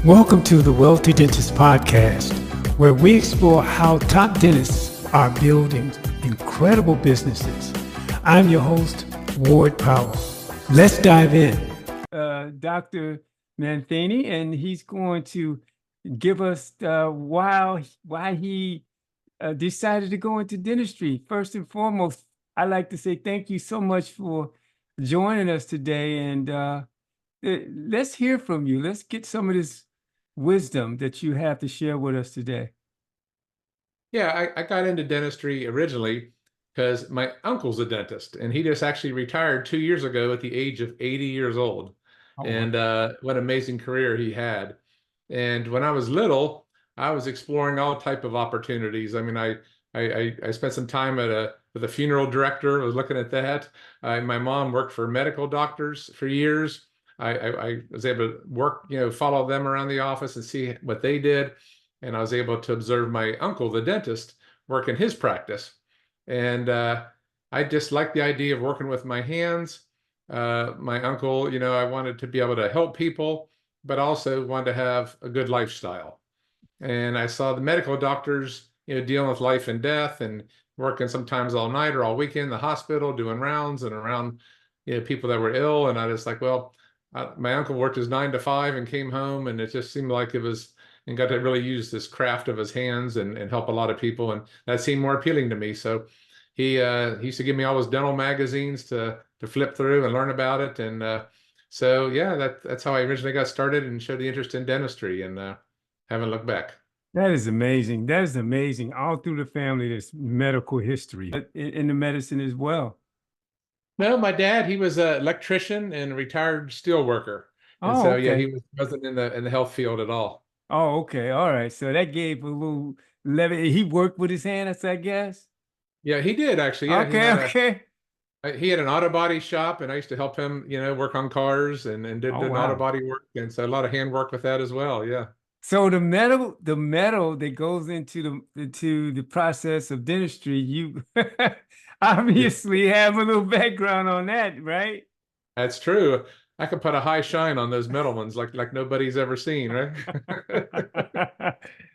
Welcome to the Wealthy Dentist Podcast, where we explore how top dentists are building incredible businesses. I'm your host, Ward Powell. Let's dive in. Dr. Matheny, and he's going to give us why he decided to go into dentistry. First and foremost, I'd like to say thank you so much for joining us today, and let's hear from you. Let's get some of this wisdom that you have to share with us today. Yeah, I got into dentistry originally because my uncle's a dentist, and he just actually retired 2 years ago at the age of 80 years old. Oh, And what an amazing career he had. And when I was little, I was exploring all type of opportunities. I mean, I spent some time with a funeral director. I was looking at that. My mom worked for medical doctors for years. I was able to work, follow them around the office and see what they did. And I was able to observe my uncle, the dentist, work in his practice. And I just liked the idea of working with my hands. My uncle, I wanted to be able to help people, but also wanted to have a good lifestyle. And I saw the medical doctors, dealing with life and death and working sometimes all night or all weekend in the hospital, doing rounds and around, people that were ill. And I was like, well, my uncle worked his 9 to 5 and came home, and it just seemed like it was, and got to really use this craft of his hands and help a lot of people. And that seemed more appealing to me. So he used to give me all his dental magazines to flip through and learn about it. And so, yeah, that's how I originally got started and showed the interest in dentistry, and haven't looked back. that is amazing. That is amazing. All through the family, there's medical history in the medicine as well. No, my dad, he was an electrician and retired steel worker. And Oh, so, yeah, okay. he wasn't in the health field at all. Oh, okay. All right. So that gave a little levity. He worked with his hands, I guess. Yeah, he did actually. Yeah, Okay, okay. he had an auto body shop, and I used to help him, work on cars and did Oh, an auto wow. body work. And so a lot of hand work with that as well. Yeah. So the metal that goes into the process of dentistry, you Yeah, obviously have a little background on that, right? that's true. I could put a high shine on those metal ones like nobody's ever seen, right?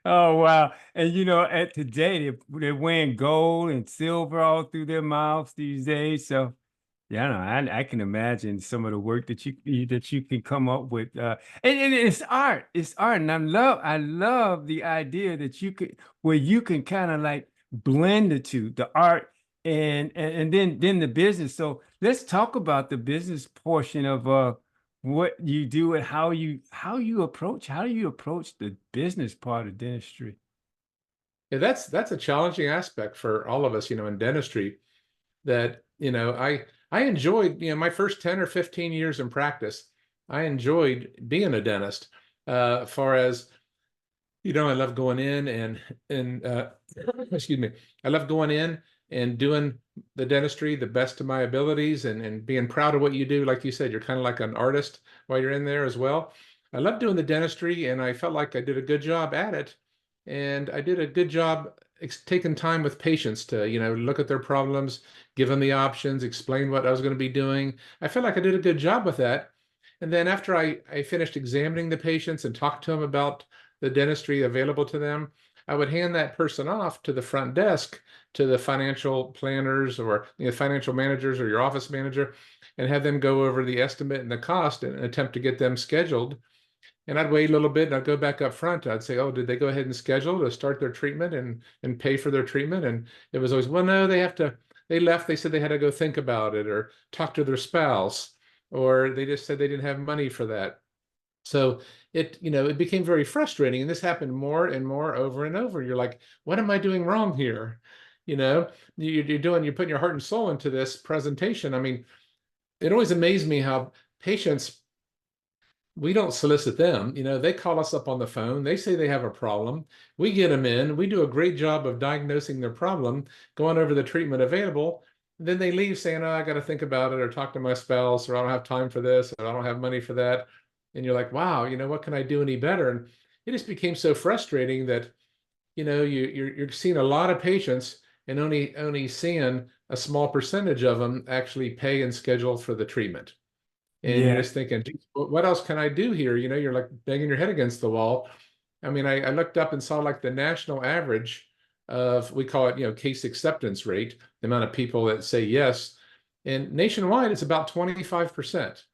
Oh wow. And at today they're wearing gold and silver all through their mouths these days. So yeah, no, I can imagine some of the work that you can come up with. And it's art. It's art. And I love the idea that where you can kind of like blend the two, the art and then the business. So let's talk about the business portion of what you do and how do you approach the business part of dentistry. Yeah, that's a challenging aspect for all of us, in dentistry. That I enjoyed, my first 10 or 15 years in practice. I enjoyed being a dentist. Far as I love going in and excuse me, I love going in and doing the dentistry the best of my abilities and being proud of what you do. Like you said, you're kind of like an artist while you're in there as well. I love doing the dentistry, and I felt like I did a good job at it. And I did a good job taking time with patients to, look at their problems, give them the options, explain what I was going to be doing. I felt like I did a good job with that. And then after I finished examining the patients and talked to them about the dentistry available to them, I would hand that person off to the front desk, to the financial planners or financial managers or your office manager, and have them go over the estimate and the cost and attempt to get them scheduled. And I'd wait a little bit and I'd go back up front. I'd say, oh, did they go ahead and schedule to start their treatment and pay for their treatment? And it was always, well, no, they left. They said they had to go think about it or talk to their spouse, or they just said they didn't have money for that. So it became very frustrating. And this happened more and more over and over. You're like, what am I doing wrong here? You're putting your heart and soul into this presentation. I mean, it always amazed me how patients, we don't solicit them. They call us up on the phone. They say they have a problem. We get them in. We do a great job of diagnosing their problem, going over the treatment available. Then they leave saying, oh, I got to think about it or talk to my spouse, or I don't have time for this, or I don't have money for that. And you're like, wow, what can I do any better? And it just became so frustrating that, you're seeing a lot of patients and only seeing a small percentage of them actually pay and schedule for the treatment. and you're Yeah. just thinking, "Geez, what else can I do here?" You know, you're like banging your head against the wall. I mean, I looked up and saw like the national average of, we call it, case acceptance rate, the amount of people that say yes. And nationwide, it's about 25%,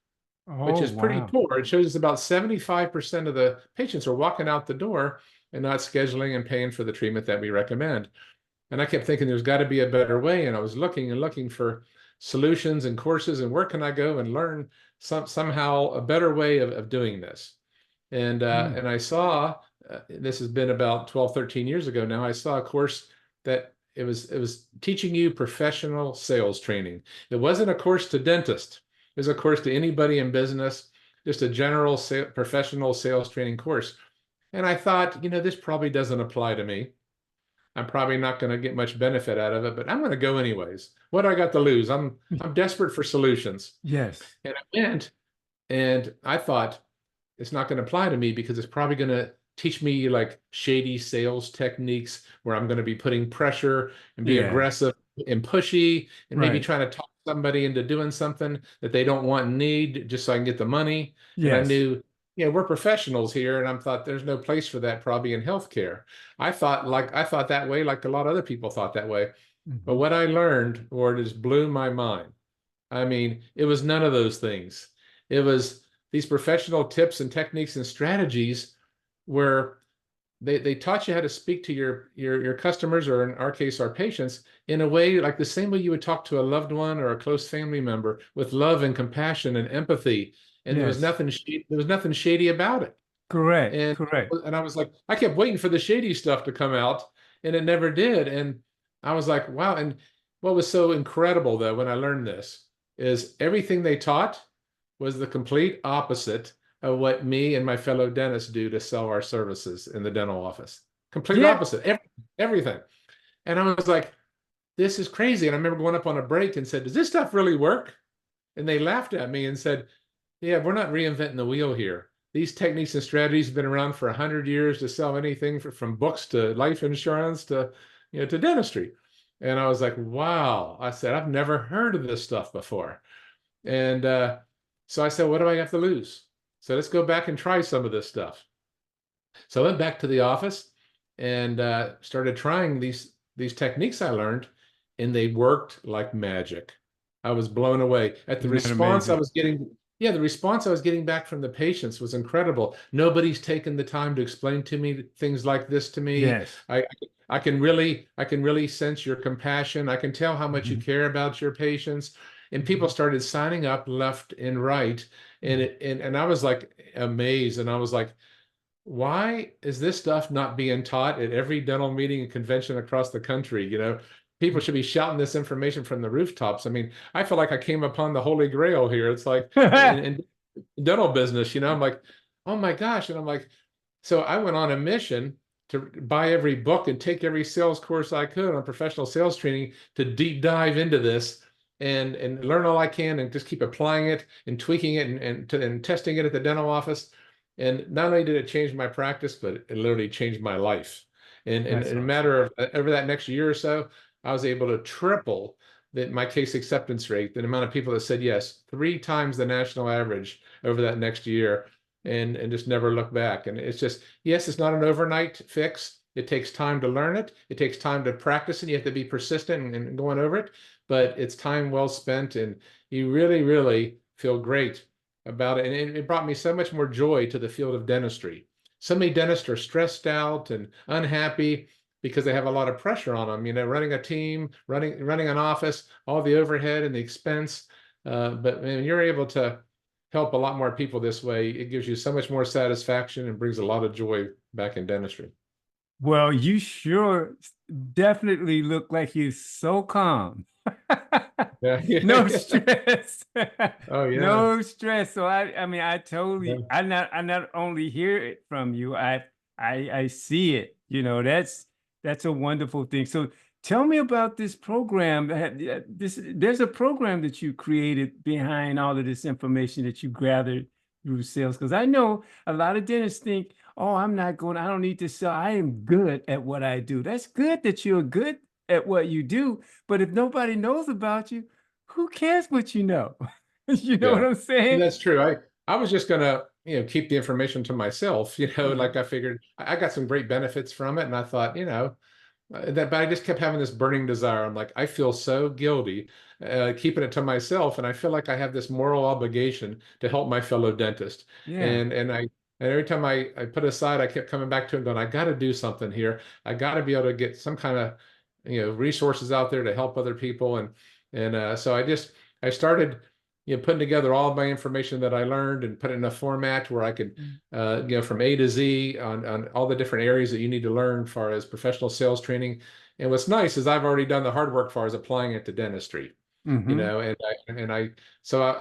which Oh, is pretty wow. poor. It shows us about 75% of the patients are walking out the door and not scheduling and paying for the treatment that we recommend. And I kept thinking there's got to be a better way. And I was looking and looking for solutions and courses and where can I go and learn somehow a better way of doing this. And I saw, this has been about 12, 13 years ago now, I saw a course that it was teaching you professional sales training. It wasn't a course to dentist. It was a course to anybody in business, just a general professional sales training course. And I thought, this probably doesn't apply to me. I'm probably not going to get much benefit out of it, but I'm going to go anyways. What do I got to lose? I'm desperate for solutions. Yes. And I went, and I thought it's not going to apply to me because it's probably going to teach me like shady sales techniques where I'm going to be putting pressure and be Yeah. aggressive and pushy and maybe Right. trying to talk somebody into doing something that they don't want and need just so I can get the money. And I Yes. knew, we're professionals here, and I thought there's no place for that probably in healthcare. I thought that way, like a lot of other people thought that way. But Mhm. what I learned, or it just blew my mind. I mean, it was none of those things. It was these professional tips and techniques and strategies where they taught you how to speak to your customers, or in our case, our patients, in a way like the same way you would talk to a loved one or a close family member, with love and compassion and empathy. And Yes. there was nothing shady about it. Correct. And Correct. and I was like, I kept waiting for the shady stuff to come out, and it never did. And I was like, wow. And what was so incredible though, when I learned this, is everything they taught was the complete opposite of what me and my fellow dentists do to sell our services in the dental office. Complete Yeah. opposite, everything. And I was like, this is crazy. And I remember going up on a break and said, does this stuff really work? And they laughed at me and said, yeah, we're not reinventing the wheel here. These techniques and strategies have been around for 100 years to sell anything from books to life insurance to dentistry. And I was like, wow. I said, I've never heard of this stuff before. And so I said, what do I have to lose? So let's go back and try some of this stuff. So I went back to the office and started trying these techniques I learned, and they worked like magic. I was blown away at the Isn't that response I amazing? was getting. Yeah, the response I was getting back from the patients was incredible. Nobody's taken the time to explain to me things like this to me. Yes. I can really sense your compassion. I can tell how much you Mhm. care about your patients. And people Mhm. started signing up left and right. And I was like amazed. And I was like, why is this stuff not being taught at every dental meeting and convention across the country? People should be shouting this information from the rooftops. I mean, I feel like I came upon the Holy Grail here. It's like in dental business, I'm like, oh my gosh. And I'm like, so I went on a mission to buy every book and take every sales course I could on professional sales training to deep dive into this and learn all I can and just keep applying it and tweaking it and testing it at the dental office. And not only did it change my practice, but it literally changed my life. And That's in a awesome. matter of over that next year or so, I was able to triple my case acceptance rate, the amount of people that said yes, 3 times the national average over that next year, and just never look back. And it's just, yes, it's not an overnight fix. It takes time to learn it. It takes time to practice it. You have to be persistent and going over it, but it's time well spent, and you really, really feel great about it. And it brought me so much more joy to the field of dentistry. So many dentists are stressed out and unhappy because they have a lot of pressure on them, running a team, running an office, all the overhead and the expense. But when you're able to help a lot more people this way, it gives you so much more satisfaction and brings a lot of joy back in dentistry. Well, you sure definitely look like you're so calm. Yeah. No Yeah. stress. Oh yeah. No stress. So I mean, Yeah. I not only hear it from you, I see it. That's a wonderful thing. So tell me about this program. There's a program that you created behind all of this information that you gathered through sales. Because I know a lot of dentists think, oh, I don't need to sell. I am good at what I do. That's good that you're good at what you do. But if nobody knows about you, who cares what you know? You know what Yeah. I'm saying? That's true. I was just gonna, keep the information to myself, Yeah. like I figured I got some great benefits from it. And I thought, but I just kept having this burning desire. I'm like, I feel so guilty keeping it to myself, and I feel like I have this moral obligation to help my fellow dentist. Yeah. And every time I put aside, I kept coming back to it, going, I got to do something here. I got to be able to get some kind of resources out there to help other people. And so I started putting together all of my information that I learned and put it in a format where I could from A to Z on all the different areas that you need to learn as far as professional sales training. And what's nice is I've already done the hard work as far as applying it to dentistry, Mm-hmm.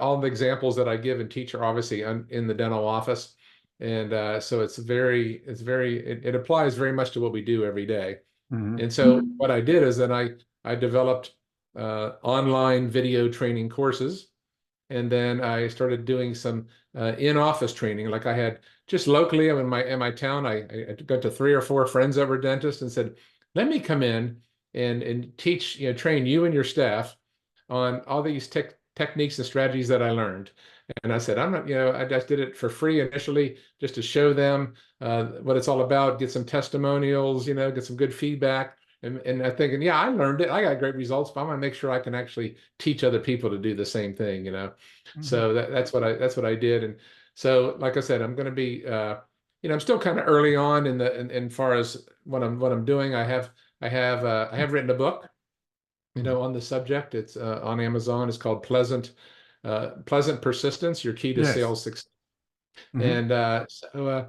all the examples that I give and teach are obviously in the dental office. And so it applies very much to what we do every day. Mm-hmm. And so what I did is then I developed online video training courses, and then I started doing some in-office training. Like I had just locally in my town, I got to 3 or 4 friends that were dentists and said, "Let me come in and teach, train you and your staff on all these techniques and strategies that I learned." And I said, "I'm not, I just did it for free initially, just to show them what it's all about, get some testimonials, get some good feedback." And I'm thinking, yeah, I learned it. I got great results, but I want to make sure I can actually teach other people to do the same thing. Mm-hmm. So that's what I did. And so, like I said, I'm going to be, I'm still kind of early on in far as what I'm doing. I have written a book, on the subject. It's on Amazon. It's called Pleasant Persistence: Your Key to Yes. Sales Success. Mm-hmm. And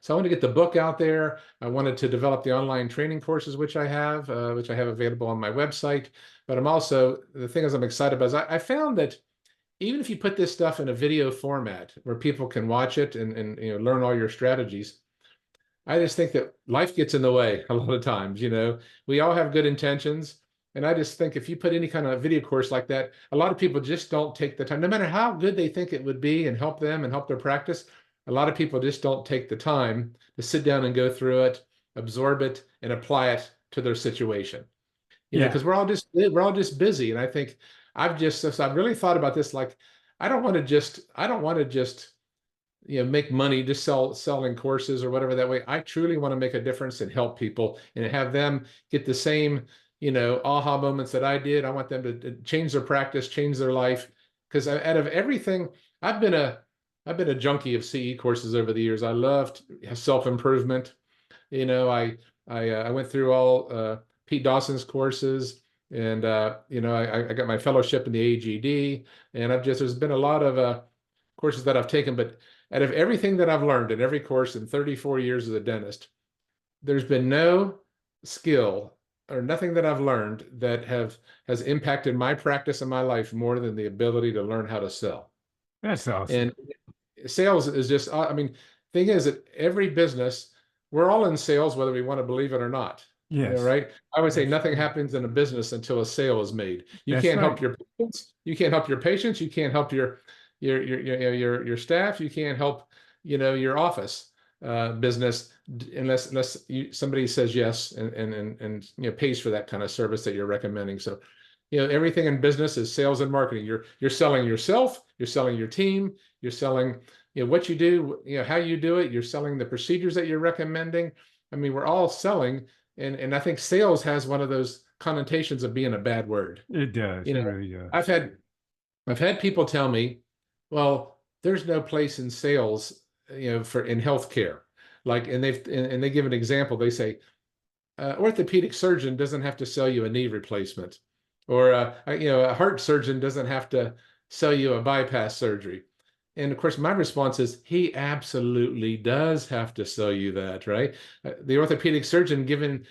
so I want to get the book out there. I wanted to develop the online training courses, which I have available on my website. But the thing is, I'm excited about is I found that even if you put this stuff in a video format where people can watch it and learn all your strategies, I just think that life gets in the way a lot of times. We all have good intentions. And I just think if you put any kind of video course like that, a lot of people just don't take the time, no matter how good they think it would be and help them and help their practice. A lot of people just don't take the time to sit down and go through it, absorb it, and apply it to their situation. Yeah. Because we're all just busy. And I think I've really thought about this. Like, I don't want to just make money just selling courses or whatever that way. I truly want to make a difference and help people and have them get the same aha moments that I did. I want them to change their practice, change their life. Because out of everything, i've been a I've been a junkie of CE courses over the years. I loved self-improvement. I went through all Pete Dawson's courses, and I got my fellowship in the AGD, and there's been a lot of courses that I've taken. But out of everything that I've learned in every course in 34 years as a dentist, there's been no skill or nothing that I've learned that has impacted my practice and my life more than the ability to learn how to sell. That's awesome. And sales is just, thing is that every business, we're all in sales, whether we want to believe it or not. Yes. Right? I would say That's nothing right. happens in a business until a sale is made. You That's can't right. help your patients. You can't help your patients. You can't help your staff. You can't help your office business unless somebody says yes and pays for that kind of service that you're recommending. So everything in business is sales and marketing. You're selling yourself. You're selling your team. You're selling what you do. How you do it. You're selling the procedures that you're recommending. We're all selling. And I think sales has one of those connotations of being a bad word. It does. You It know, really does. I've had people tell me, well, there's no place in sales, for in healthcare. Like, and they give an example. They say, orthopedic surgeon doesn't have to sell you a knee replacement, or a heart surgeon doesn't have to sell you a bypass surgery. And of course, my response is he absolutely does have to sell you that, right? The orthopedic surgeon, given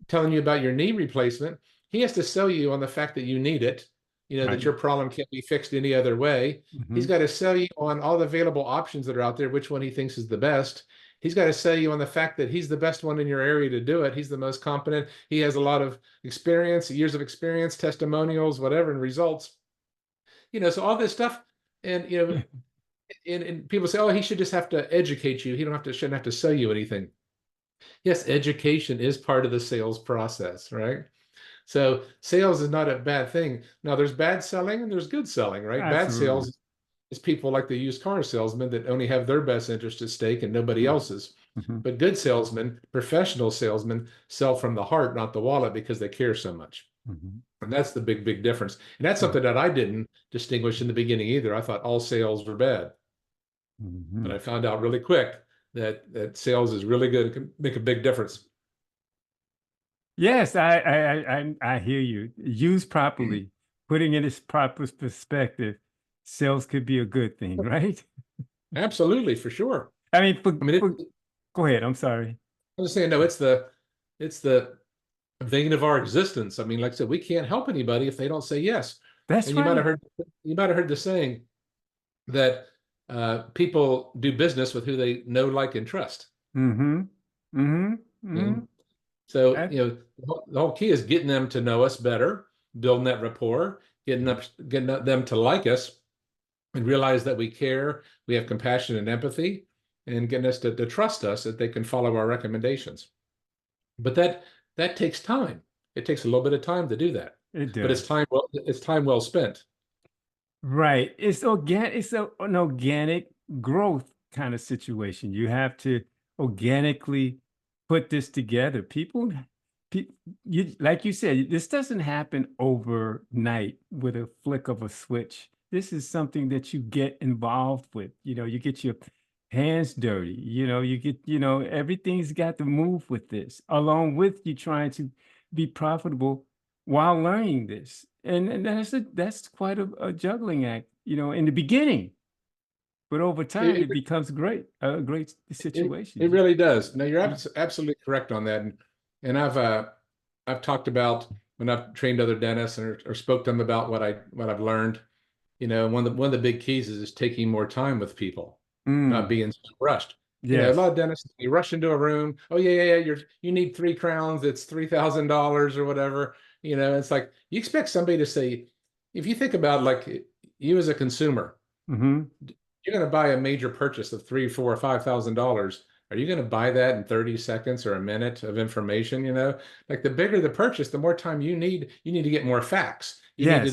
telling you about your knee replacement, he has to sell you on the fact that you need it, that Right. your problem can't be fixed any other way. He's Mm-hmm. got to sell you on all the available options that are out there, which one he thinks is the best. He's got to sell you on the fact that he's the best one in your area to do it. He's the most competent. He has a lot of experience, years of experience, testimonials, whatever, and results. So all this stuff. And and people say, oh, he should just have to educate you. He shouldn't have to sell you anything. Yes, education is part of the sales process, right? So sales is not a bad thing. Now there's bad selling and there's good selling, right? Bad Absolutely. sales is people like the used car salesman that only have their best interest at stake and nobody else's. Mhm. But good salesmen, professional salesmen, sell from the heart, not the wallet, because they care so much. Mhm. And that's the big, big difference. And that's Yeah. something that I didn't distinguish in the beginning either. I thought all sales were bad. But I Mhm. found out really quick that sales is really good. It can make a big difference. Yes, I hear you. Used properly, putting it in its proper perspective, sales could be a good thing, right? Absolutely, for sure. I mean, I mean, go ahead. I'm sorry. I'm just saying, no, it's the vein of our existence. I mean, like I said, we can't help anybody if they don't say yes. That's And right. you might have heard the saying that people do business with who they know, like, and trust. Mm-hmm. Mm-hmm. Mm-hmm. And so, That, the whole key is getting them to know us better, building that rapport, getting them to like us, and realize that we care, we have compassion and empathy, and getting us to trust us that they can follow our recommendations. But that takes time. It takes a little bit of time to do that. it But does. it's time well spent. Right. An organic growth kind of situation. You have to organically put this together. Pe you like you said, this doesn't happen overnight with a flick of a switch. This is something that you get involved with. You get your hands dirty. Everything's got to move with this, along with you trying to be profitable while learning this. And that's quite a juggling act, in the beginning, but over time It, it becomes a great it situation. really does. No, you're Mm. absolutely correct on that. And I've talked about when I've trained other dentists or spoke to them about what I've learned. One of the big keys is taking more time with people, not Mm, being so rushed. A lot yes. of dentists, you rush into a room. Oh yeah, yeah, yeah. You need 3 crowns. It's $3,000 or whatever. It's like you expect somebody to say, if you think about like you as a consumer, Hmm. you're going to buy a major purchase of three, four, $5,000. Are you going to buy that in 30 seconds or a minute of information? Like the bigger the purchase, the more time you need. You need to get more facts. Yes.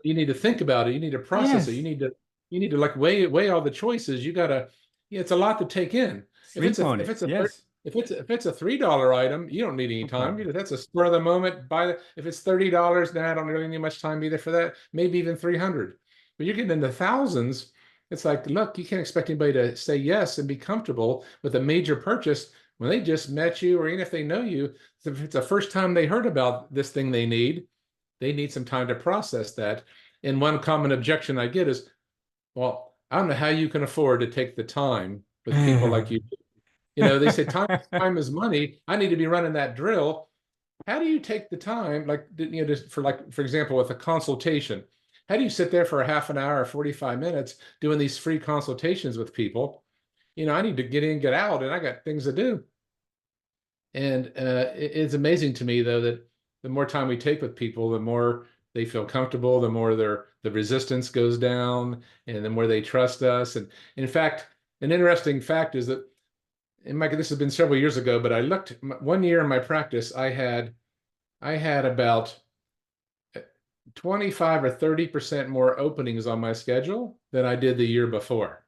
You need to think about it. You need to process it. Yes. You need to like weigh all the choices. You got to, it's a lot to take in. If it's Sleep a on if it. it's a Yes. if it's a $3 item, you don't need any No time. problem. That's a spur of the moment. If it's $30, now I don't really need much time either for that. Maybe even 300. But you're getting into thousands. It's like, look, you can't expect anybody to say yes and be comfortable with a major purchase when they just met you, or even if they know you. If it's the first time they heard about this thing they need some time to process that. And one common objection I get is, well, I don't know how you can afford to take the time with people like you. They say time is money. I need to be running that drill. How do you take the time, like, just for example, with a consultation? How do you sit there for a half an hour or 45 minutes doing these free consultations with people? I need to get in, get out, and I got things to do. And it's amazing to me, though, that the more time we take with people, the more they feel comfortable, the more the resistance goes down, and the more they trust us. And in fact, an interesting fact is that, and Mike, this has been several years ago, but I looked one year in my practice, I had about 25 or 30% more openings on my schedule than I did the year before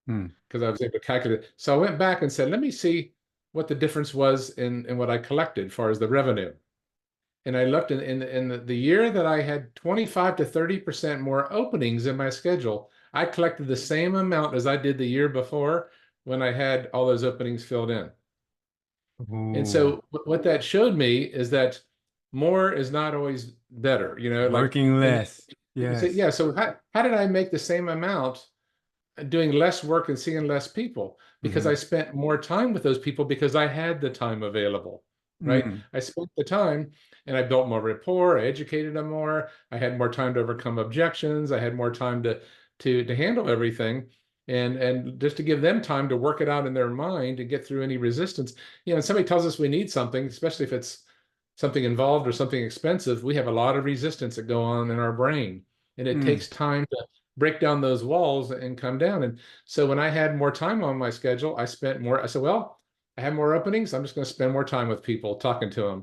Hmm. because I was able to calculate it. So I went back and said, let me see what the difference was in what I collected as far as the revenue. And I looked in the year that I had 25 to 30% more openings in my schedule, I collected the same amount as I did the year before when I had all those openings filled in. And Ooh, so what that showed me is that more is not always better, like, working and less. you say, Yes. yeah, so how did I make the same amount doing less work and seeing less people? Because Hmm. I spent more time with those people because I had the time available, right? Mm. I spent the time and I built more rapport, I educated them more, I had more time to overcome objections, I had more time to handle everything. And just to give them time to work it out in their mind and get through any resistance. And somebody tells us we need something, especially if it's something involved or something expensive, we have a lot of resistance that go on in our brain. And it Mm. takes time to break down those walls and come down. And so when I had more time on my schedule, I spent more. I said, well, I have more openings. I'm just going to spend more time with people, talking to them.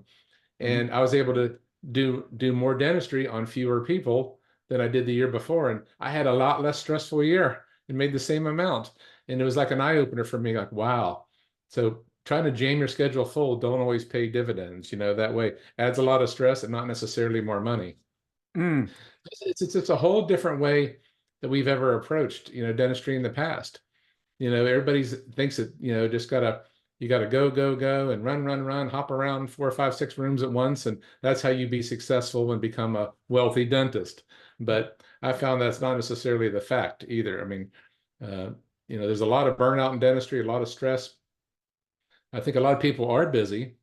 Mhm. And I was able to do more dentistry on fewer people than I did the year before. And I had a lot less stressful year and made the same amount. And it was like an eye opener for me, like, wow. So trying to jam your schedule full don't always pay dividends, that way adds a lot of stress and not necessarily more money. Mm. It's a whole different way that we've ever approached, dentistry in the past. Everybody thinks that, just you gotta go and run, hop around 4 or 5, 6 rooms at once, and that's how you be successful and become a wealthy dentist. But I found that's not necessarily the fact either. I mean, there's a lot of burnout in dentistry, a lot of stress. I think a lot of people are busy,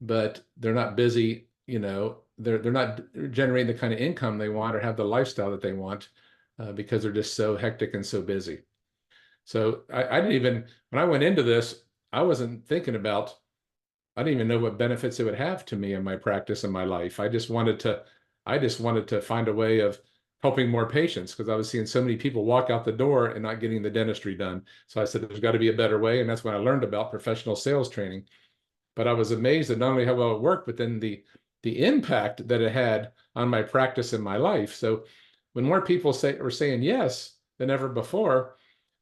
but they're not busy, they're not generating the kind of income they want or have the lifestyle that they want because they're just so hectic and so busy. So I didn't even, when I went into this, I wasn't thinking about, I didn't even know what benefits it would have to me in my practice and my life. I just wanted to find a way of helping more patients because I was seeing so many people walk out the door and not getting the dentistry done. So I said, there's got to be a better way. And that's when I learned about professional sales training. But I was amazed at not only how well it worked, but then the impact that it had on my practice and my life. So when more people were saying yes than ever before,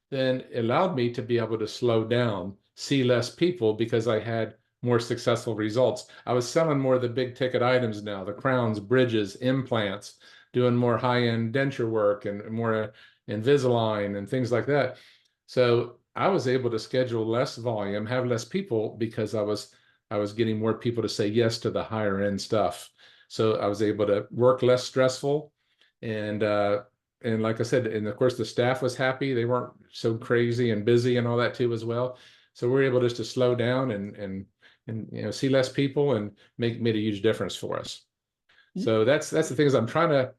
then it allowed me to be able to slow down, see less people because I had more successful results. I was selling more of the big ticket items now, the crowns, bridges, implants, doing more high-end denture work and more Invisalign and things like that. So I was able to schedule less volume, have less people because I was getting more people to say yes to the higher end stuff. So I was able to work less stressful and like I said, and of course the staff was happy. They weren't so crazy and busy and all that too as well. So we were able just to slow down and see less people and made a huge difference for us. So that's the things I'm trying to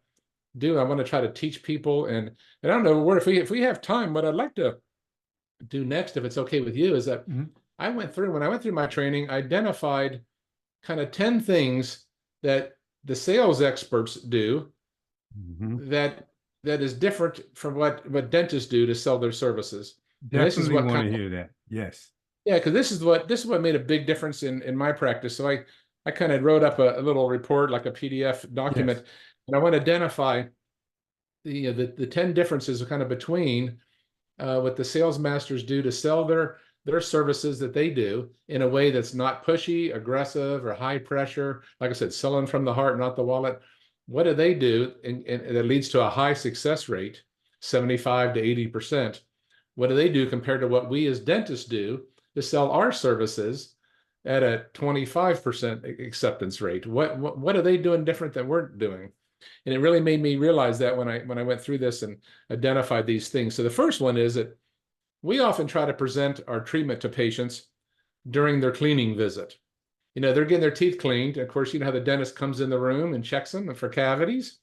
do. I want to try to teach people and I don't know where if we have time, what I'd like to do next, if it's okay with you, is that when I went through my training, I identified kind of 10 things that the sales experts do that is different from what dentists do to sell their services. Definitely want to hear that. Yes. Yeah, because this is what made a big difference in my practice. So I kind of wrote up a little report, like a PDF document, Yes. and I want to identify the 10 differences kind of between what the sales masters do to sell their services that they do in a way that's not pushy, aggressive, or high pressure. Like I said, selling from the heart, not the wallet. What do they do? And that leads to a high success rate, 75 to 80%. What do they do compared to what we as dentists do to sell our services at a 25% acceptance rate? What are they doing different than we're doing? And it really made me realize that when I went through this and identified these things. So the first one is that we often try to present our treatment to patients during their cleaning visit. They're getting their teeth cleaned. Of course, you know how the dentist comes in the room and checks them for cavities.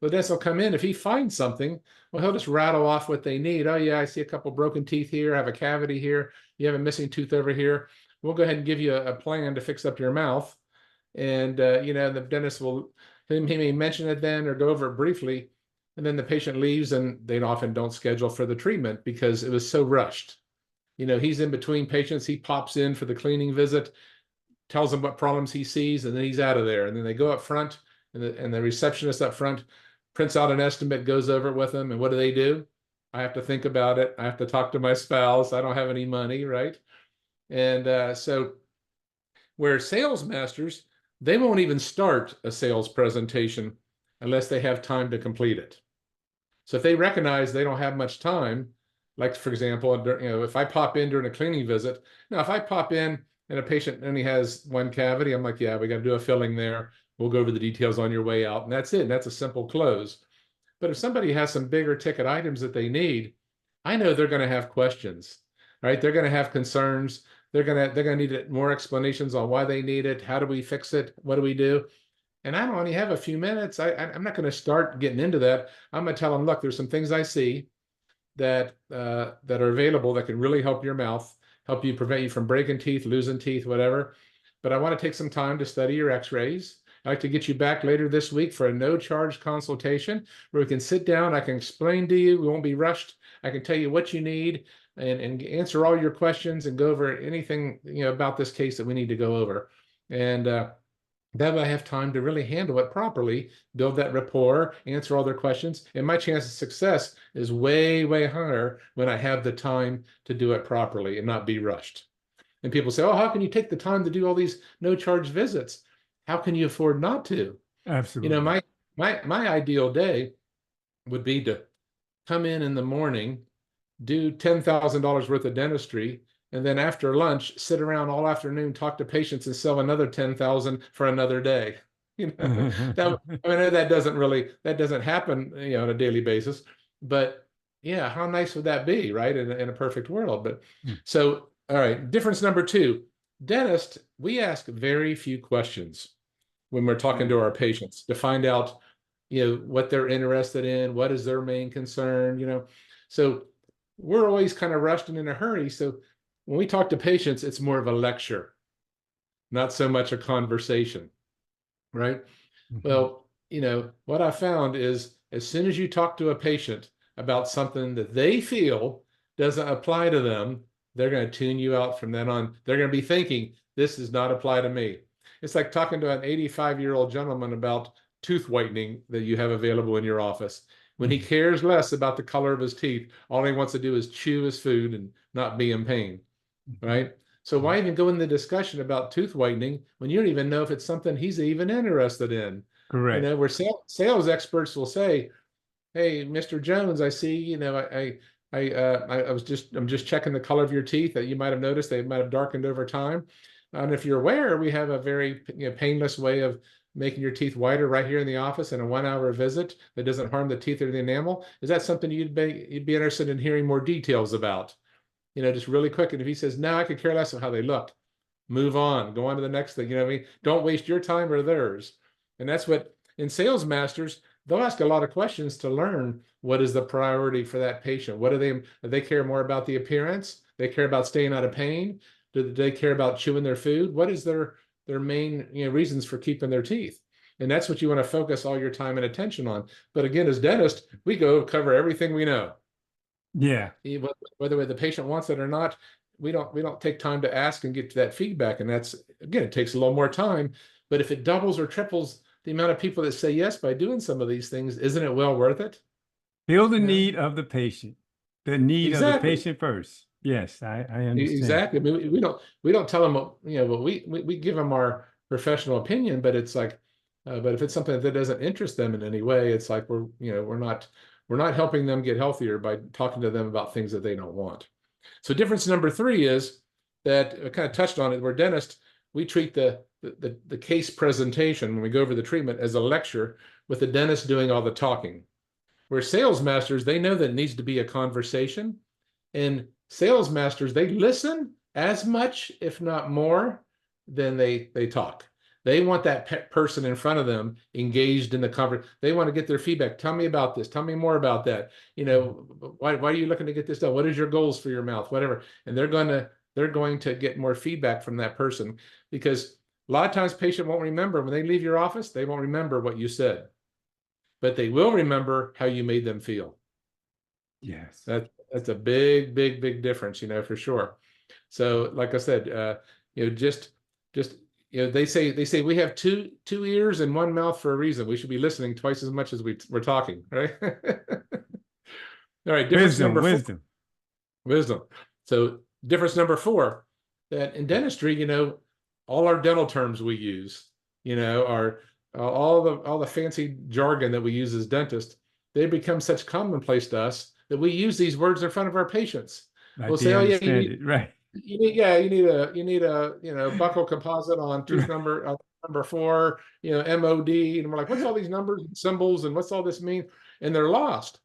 The dentist will come in. If he finds something, well, he'll just rattle off what they need. Oh, yeah, I see a couple broken teeth here. I have a cavity here. You have a missing tooth over here. We'll go ahead and give you a plan to fix up your mouth. And, the dentist he may mention it then or go over it briefly. And then the patient leaves and they often don't schedule for the treatment because it was so rushed. He's in between patients. He pops in for the cleaning visit, tells them what problems he sees, and then he's out of there. And then they go up front, and the receptionist up front prints out an estimate, goes over it with them. And what do? I have to think about it. I have to talk to my spouse. I don't have any money, right? And so where sales masters, they won't even start a sales presentation unless they have time to complete it. So if they recognize they don't have much time, like for example, if I pop in during a cleaning visit, now if I pop in and a patient only has one cavity, I'm like, yeah, we got to do a filling there. We'll go over the details on your way out, and that's it. And that's a simple close. But if somebody has some bigger ticket items that they need, I know they're going to have questions, right? They're going to have concerns. They're going to need more explanations on why they need it. How do we fix it? What do we do? And I only have a few minutes. I'm not going to start getting into that. I'm going to tell them, look, there's some things I see that are available that can really help your mouth, help you, prevent you from breaking teeth, losing teeth, whatever. But I want to take some time to study your x-rays. I'd like to get you back later this week for a no-charge consultation where we can sit down. I can explain to you. We won't be rushed. I can tell you what you need and answer all your questions and go over anything about this case that we need to go over. And That way I have time to really handle it properly, build that rapport, answer all their questions, and my chance of success is way, way higher when I have the time to do it properly and not be rushed. And people say, oh, how can you take the time to do all these no charge visits? How can you afford not to? You know, Absolutely. my ideal day would be to come in the morning, do $10,000 worth of dentistry, and then after lunch, sit around all afternoon, talk to patients, and sell another 10,000 for another day. You know, that I mean that doesn't happen, on a daily basis. But yeah, how nice would that be, right? In a perfect world. But so, all right, difference number two, dentist, we ask very few questions when we're talking to our patients to find out, what they're interested in, what is their main concern. So we're always kind of rushed and in a hurry. So when we talk to patients, it's more of a lecture, not so much a conversation, right? Well, what I found is as soon as you talk to a patient about something that they feel doesn't apply to them, they're going to tune you out from then on. They're going to be thinking, this does not apply to me. It's like talking to an 85-year-old gentleman about tooth whitening that you have available in your office. When he cares less about the color of his teeth, all he wants to do is chew his food and not be in pain, right? So why even go in the discussion about tooth whitening when you don't even know if it's something he's even interested in? Correct. Where sales experts will say, "Hey, Mr. Jones, I see, I'm just checking the color of your teeth that you might have noticed they might have darkened over time. And if you're aware, we have a very painless way of making your teeth whiter right here in the office in a 1 hour visit that doesn't harm the teeth or the enamel. Is that something you'd be interested in hearing more details about?" Just really quick. And if he says, no, I could care less of how they look, move on, go on to the next thing. What I mean? Don't waste your time or theirs. And that's what in sales masters, they'll ask a lot of questions to learn what is the priority for that patient. Do they care more about the appearance? They care about staying out of pain? Do they care about chewing their food? What is their main reasons for keeping their teeth? And that's what you want to focus all your time and attention on. But again, as dentists, we go cover everything we know. Yeah. Whether the patient wants it or not, we don't take time to ask and get to that feedback. And that's, again, it takes a little more time. But if it doubles or triples the amount of people that say yes by doing some of these things, isn't it well worth it? Feel the need of the patient, the need of the Exactly. patient first. Yes, I understand. Exactly. I mean, we don't tell them what we give them our professional opinion, but it's like, but if it's something that doesn't interest them in any way, it's like we're not helping them get healthier by talking to them about things that they don't want. So difference number three is that I kind of touched on it. We're dentists, we treat the case presentation when we go over the treatment as a lecture with the dentist doing all the talking. Where sales masters, they know that it needs to be a conversation, and sales masters, they listen as much, if not more, than they talk. They want that person in front of them engaged in the conversation. They want to get their feedback. Tell me about this. Tell me more about that. Why are you looking to get this done? What is your goals for your mouth? Whatever. And they're going to get more feedback from that person, because a lot of times patient won't remember when they leave your office. They won't remember what you said, but they will remember how you made them feel. Yes. That's a big, big, big difference, for sure. So, like I said, just they say we have two ears and one mouth for a reason. We should be listening twice as much as we're talking, right? All right, difference Wisdom, number four, wisdom. wisdom. So, difference number four, that in dentistry, all our dental terms we use, are all the fancy jargon that we use as dentists, they become such commonplace to us that we use these words in front of our patients. Like We'll they say, "Oh yeah, understand it, right? you need a buccal composite on tooth number 4, MOD," and we're like, "What's all these numbers and symbols and what's all this mean?" And they're lost.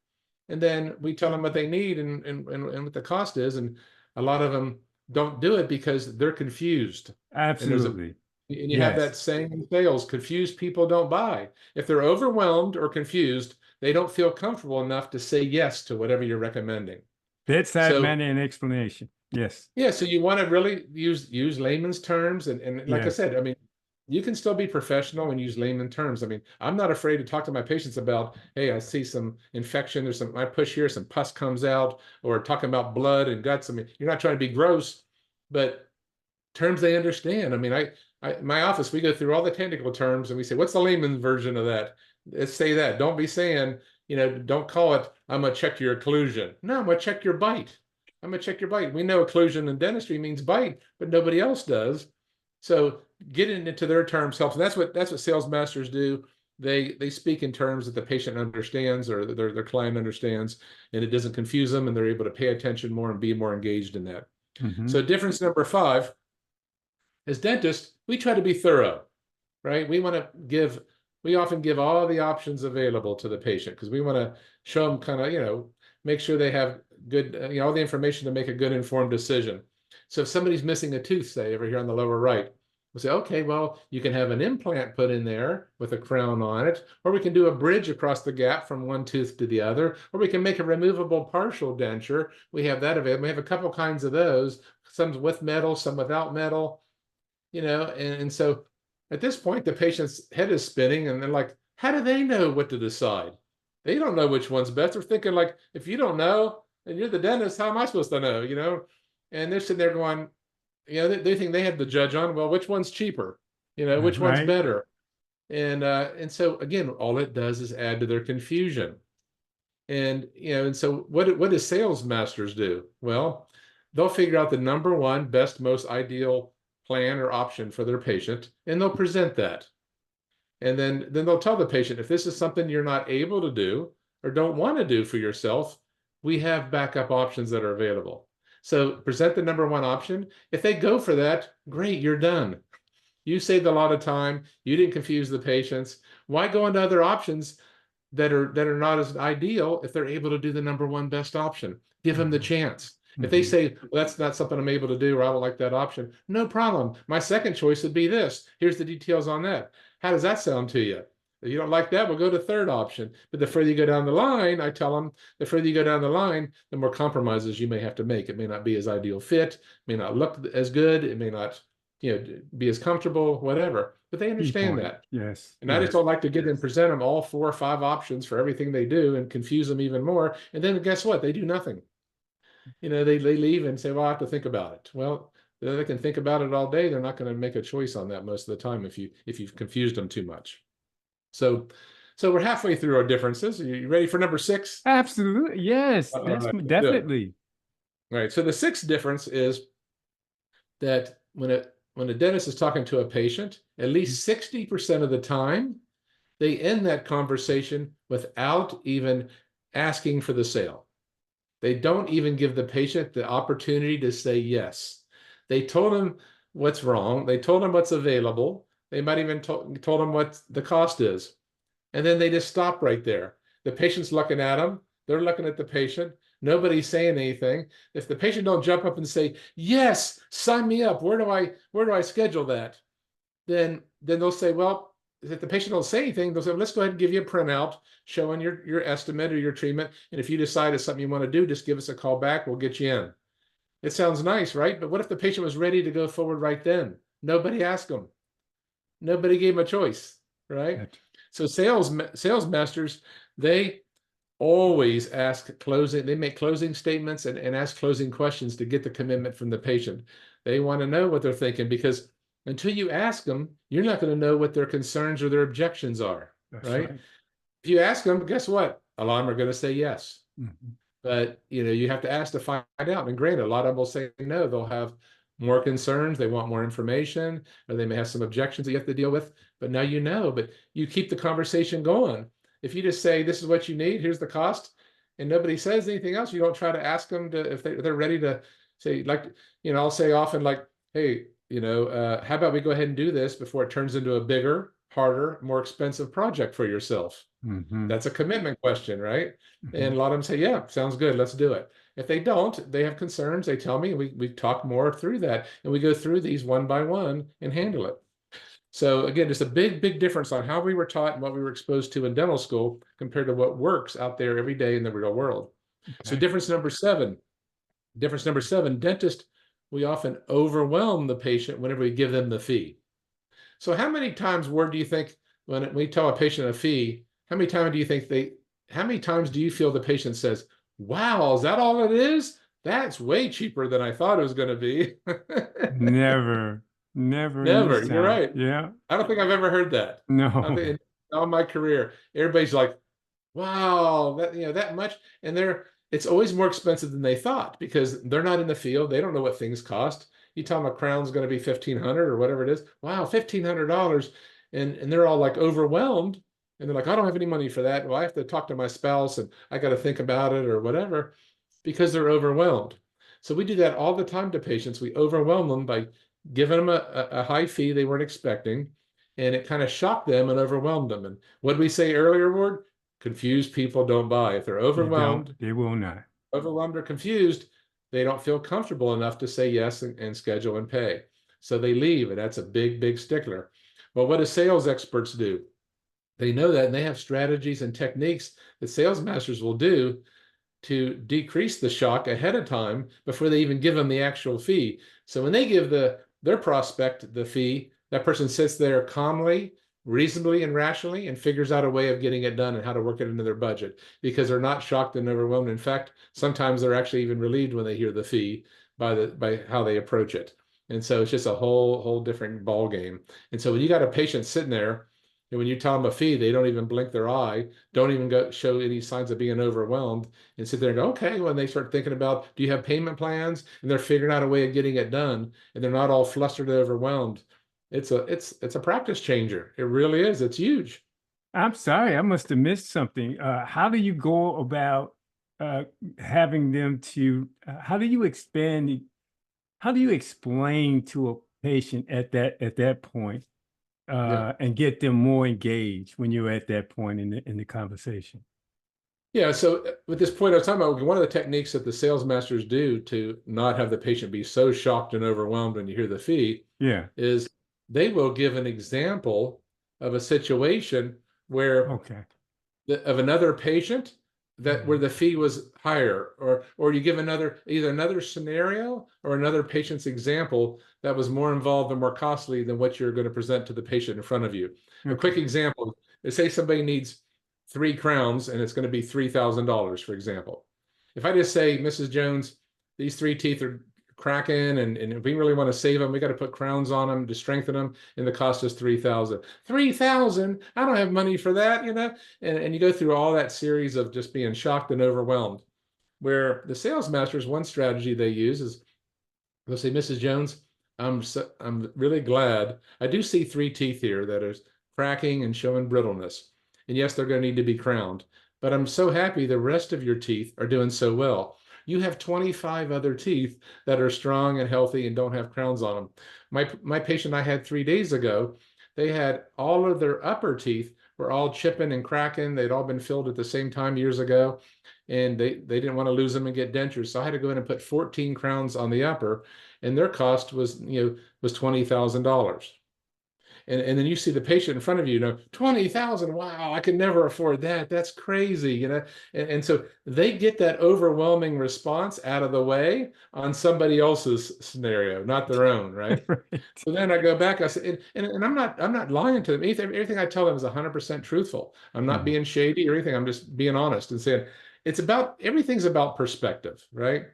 And then we tell them what they need and what the cost is, and a lot of them don't do it because they're confused. And Absolutely. you have that Yes. saying in sales, confused people don't buy. If they're overwhelmed or confused, they don't feel comfortable enough to say yes to whatever you're recommending. Bedside So manner and explanation. Yes. yeah, so you want to really use layman's terms, and like I Yes. said, I mean, you can still be professional and use layman terms. I mean, I'm not afraid to talk to my patients about, hey, I see some infection, I push here, some pus comes out, or talking about blood and guts. I mean, you're not trying to be gross, but terms they understand. I mean, my office, we go through all the technical terms and we say, what's the layman's version of that? Let's say that. Don't be saying, don't call it, I'm going to check your occlusion. No, I'm going to check your bite. I'm going to check your bite. We know occlusion in dentistry means bite, but nobody else does. So getting into their terms helps. And that's what sales masters do. They speak in terms that the patient understands or their client understands, and it doesn't confuse them, and they're able to pay attention more and be more engaged in that. So difference number 5, as dentists, we try to be thorough, right? We often give all the options available to the patient because we want to show them kind of, make sure they have good, all the information to make a good informed decision. So if somebody's missing a tooth, say over here on the lower right, we'll say, okay, well, you can have an implant put in there with a crown on it, or we can do a bridge across the gap from one tooth to the other, or we can make a removable partial denture. We have that available. We have a couple kinds of those, some with metal, some without metal, and so at this point, the patient's head is spinning and they're like, how do they know what to decide? They don't know which one's best. They're thinking like, if you don't know, and you're the dentist, how am I supposed to know, And they're sitting there going, they think they have the judge on, well, which one's cheaper? Which one's better? And so again, all it does is add to their confusion. And so what do sales masters do? Well, they'll figure out the number one best, most ideal plan or option for their patient, and they'll present that. And then they'll tell the patient, if this is something you're not able to do or don't want to do for yourself, we have backup options that are available. So present the number one option. If they go for that, great, you're done. You saved a lot of time. You didn't confuse the patients. Why go into other options that are not as ideal if they're able to do the number one best option? Give them the chance. If they say, well, that's not something I'm able to do, or I don't like that option, no problem. My second choice would be this. Here's the details on that. How does that sound to you? If you don't like that, we'll go to third option. But the further you go down the line, I tell them, the further you go down the line, the more compromises you may have to make. It may not be as ideal fit, may not look as good, it may not be as comfortable, whatever. But they understand that. Yes. And I just don't like to get them, present them all 4 or 5 options for everything they do and confuse them even more. And then guess what? They do nothing. They leave and say, well, I have to think about it. Well, they can think about it all day. They're not going to make a choice on that most of the time if you've confused them too much. So we're halfway through our differences. Are you ready for number 6? Absolutely. Yes, definitely. All right. So the 6th difference is that when a dentist is talking to a patient, at least 60% of the time, they end that conversation without even asking for the sale. They don't even give the patient the opportunity to say yes. They told them what's wrong. They told them what's available. They might even told them what the cost is. And then they just stop right there. The patient's looking at them. They're looking at the patient. Nobody's saying anything. If the patient don't jump up and say, yes, sign me up. Where do I schedule that? Then they'll say, well, if the patient don't say anything, they'll say, well, let's go ahead and give you a printout showing your estimate or your treatment. And if you decide it's something you want to do, just give us a call back. We'll get you in. It sounds nice, right? But what if the patient was ready to go forward right then? Nobody asked them. Nobody gave them a choice, right? So sales masters, they always they make closing statements and ask closing questions to get the commitment from the patient. They want to know what they're thinking, because until you ask them, you're not going to know what their concerns or their objections are, right? If you ask them, guess what? A lot of them are going to say yes. But you have to ask to find out. And granted, a lot of them will say no. They'll have more concerns. They want more information, or they may have some objections that you have to deal with. But now but you keep the conversation going. If you just say, this is what you need, here's the cost, and nobody says anything else, you don't try to ask them if they're ready to say, like, I'll say often, like, hey, how about we go ahead and do this before it turns into a bigger, harder, more expensive project for yourself? That's a commitment question, right? And a lot of them say, yeah, sounds good, let's do it. If they don't, they have concerns, they tell me, we talk more through that, and we go through these one by one and handle it. So again, just a big, big difference on how we were taught and what we were exposed to in dental school compared to what works out there every day in the real world. So difference number 7, dentist, we often overwhelm the patient whenever we give them the fee. So how many times do you think when we tell a patient a fee, how many times do you feel the patient says, wow, is that all it is? that's way cheaper than I thought it was going to be. Never, never in this Never. You're time. right. Yeah. I don't think I've ever heard that. I don't think No. in all my career, everybody's like, wow, that that much. And it's always more expensive than they thought because they're not in the field. They don't know what things cost. You tell them a crown's going to be 1,500 or whatever it is. Wow, $1,500. And they're all like overwhelmed. And they're like, I don't have any money for that. Well, I have to talk to my spouse and I got to think about it or whatever because they're overwhelmed. So we do that all the time to patients. We overwhelm them by giving them a high fee they weren't expecting. And it kind of shocked them and overwhelmed them. And what did we say earlier, Ward? Confused people don't buy. If they're They don't. overwhelmed, They will not. or confused, they don't feel comfortable enough to say yes and schedule and pay. So they leave, and that's a big, big stickler. Well, what do sales experts do? They know that, and they have strategies and techniques that sales masters will do to decrease the shock ahead of time before they even give them the actual fee. So when they give their prospect the fee, that person sits there calmly, reasonably, and rationally and figures out a way of getting it done and how to work it into their budget because they're not shocked and overwhelmed. In fact, sometimes they're actually even relieved when they hear the fee by how they approach it. And so it's just a whole different ball game. And so when you got a patient sitting there and when you tell them a fee, they don't even blink their eye, don't even show any signs of being overwhelmed, and sit there and go, okay. When they start thinking about, do you have payment plans? And they're figuring out a way of getting it done, and they're not all flustered and overwhelmed. It's a practice changer. It really is. It's huge. I'm sorry, I must have missed something. How do you go about having them to, how do you expand, how do you explain to a patient at that point Yeah. and get them more engaged when you're at that point in the conversation? Yeah. So with this point I was talking about, one of the techniques that the sales masters do to not have the patient be so shocked and overwhelmed when you hear the fee Yeah. is they will give an example of a situation where Okay. of another patient that where the fee was higher, or you give either another scenario or another patient's example that was more involved and more costly than what you're going to present to the patient in front of you. A quick Okay. example is, say somebody needs 3 crowns and it's going to be $3,000, for example. If I just say, Mrs. Jones, these 3 teeth are cracking, and if we really want to save them, we got to put crowns on them to strengthen them, and the cost is 3,000. 3,000? I don't have money for that, and you go through all that series of just being shocked and overwhelmed. Where the sales masters, one strategy they use is they'll say, Mrs. Jones, I'm really glad. I do see 3 teeth here that are cracking and showing brittleness. And yes, they're going to need to be crowned. But I'm so happy the rest of your teeth are doing so well. You have 25 other teeth that are strong and healthy and don't have crowns on them. My patient I had 3 days ago, they had all of their upper teeth were all chipping and cracking. They'd all been filled at the same time years ago, and they didn't want to lose them and get dentures. So I had to go in and put 14 crowns on the upper, and their cost was $20,000. And then you see the patient in front of you, 20,000. Wow, I could never afford that. That's crazy, And so they get that overwhelming response out of the way on somebody else's scenario, not their own, right? Right. So then I go back, I say, and I'm not lying to them. Everything I tell them is 100% truthful. I'm not being shady or anything. I'm just being honest and saying everything's about perspective, right?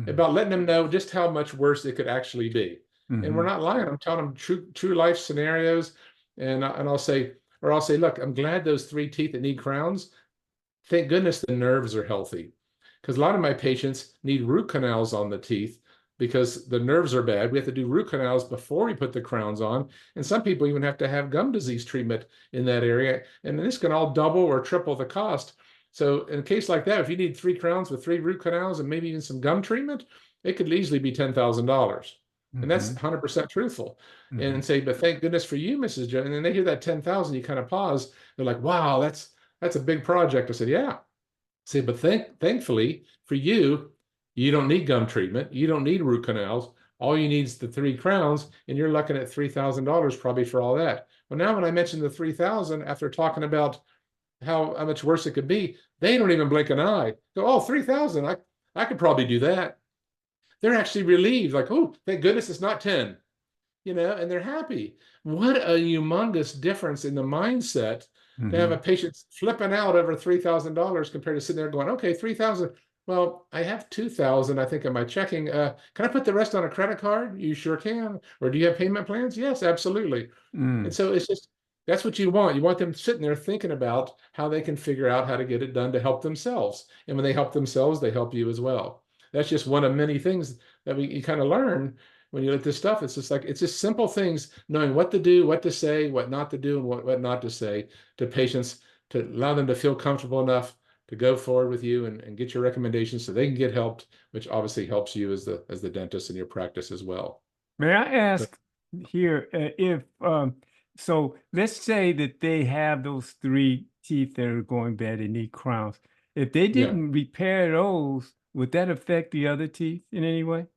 About letting them know just how much worse it could actually be. And we're not lying. I'm telling them true life scenarios, and I'll say, look, I'm glad those 3 teeth that need crowns. Thank goodness the nerves are healthy, because a lot of my patients need root canals on the teeth because the nerves are bad. We have to do root canals before we put the crowns on, and some people even have to have gum disease treatment in that area, and this can all double or triple the cost. So in a case like that, if you need 3 crowns with 3 root canals and maybe even some gum treatment, it could easily be $10,000. And that's 100% truthful. And say, but thank goodness for you, Mrs. Jones. And then they hear that 10,000, you kind of pause. They're like, wow, that's a big project. I said, yeah. Say, but thankfully for you, you don't need gum treatment. You don't need root canals. All you need is the 3 crowns, and you're looking at $3,000 probably for all that. Well, now when I mentioned the 3,000, after talking about how much worse it could be, they don't even blink an eye. Go, oh, 3,000, I could probably do that. They're actually relieved, like, oh, thank goodness it's not 10, and they're happy. What a humongous difference in the mindset to have a patient flipping out over $3,000 compared to sitting there going, okay, 3,000, Well, I have 2,000, I think, in my checking. Can I put the rest on a credit card? You sure can. Or do you have payment plans? Yes, absolutely. And Mm. so it's just that's what you want. You want them sitting there thinking about how they can figure out how to get it done to help themselves. And when they help themselves, they help you as well. That's just one of many things that you kind of learn when you look at this stuff. It's just like it's just simple things, knowing what to do, what to say, what not to do, and what not to say to patients to allow them to feel comfortable enough to go forward with you and get your recommendations so they can get helped, which obviously helps you as the dentist in your practice as well. May I So, ask here if so let's say that they have those three teeth that are going bad and need crowns. If they yeah. didn't repair those, would that affect the other teeth in any way?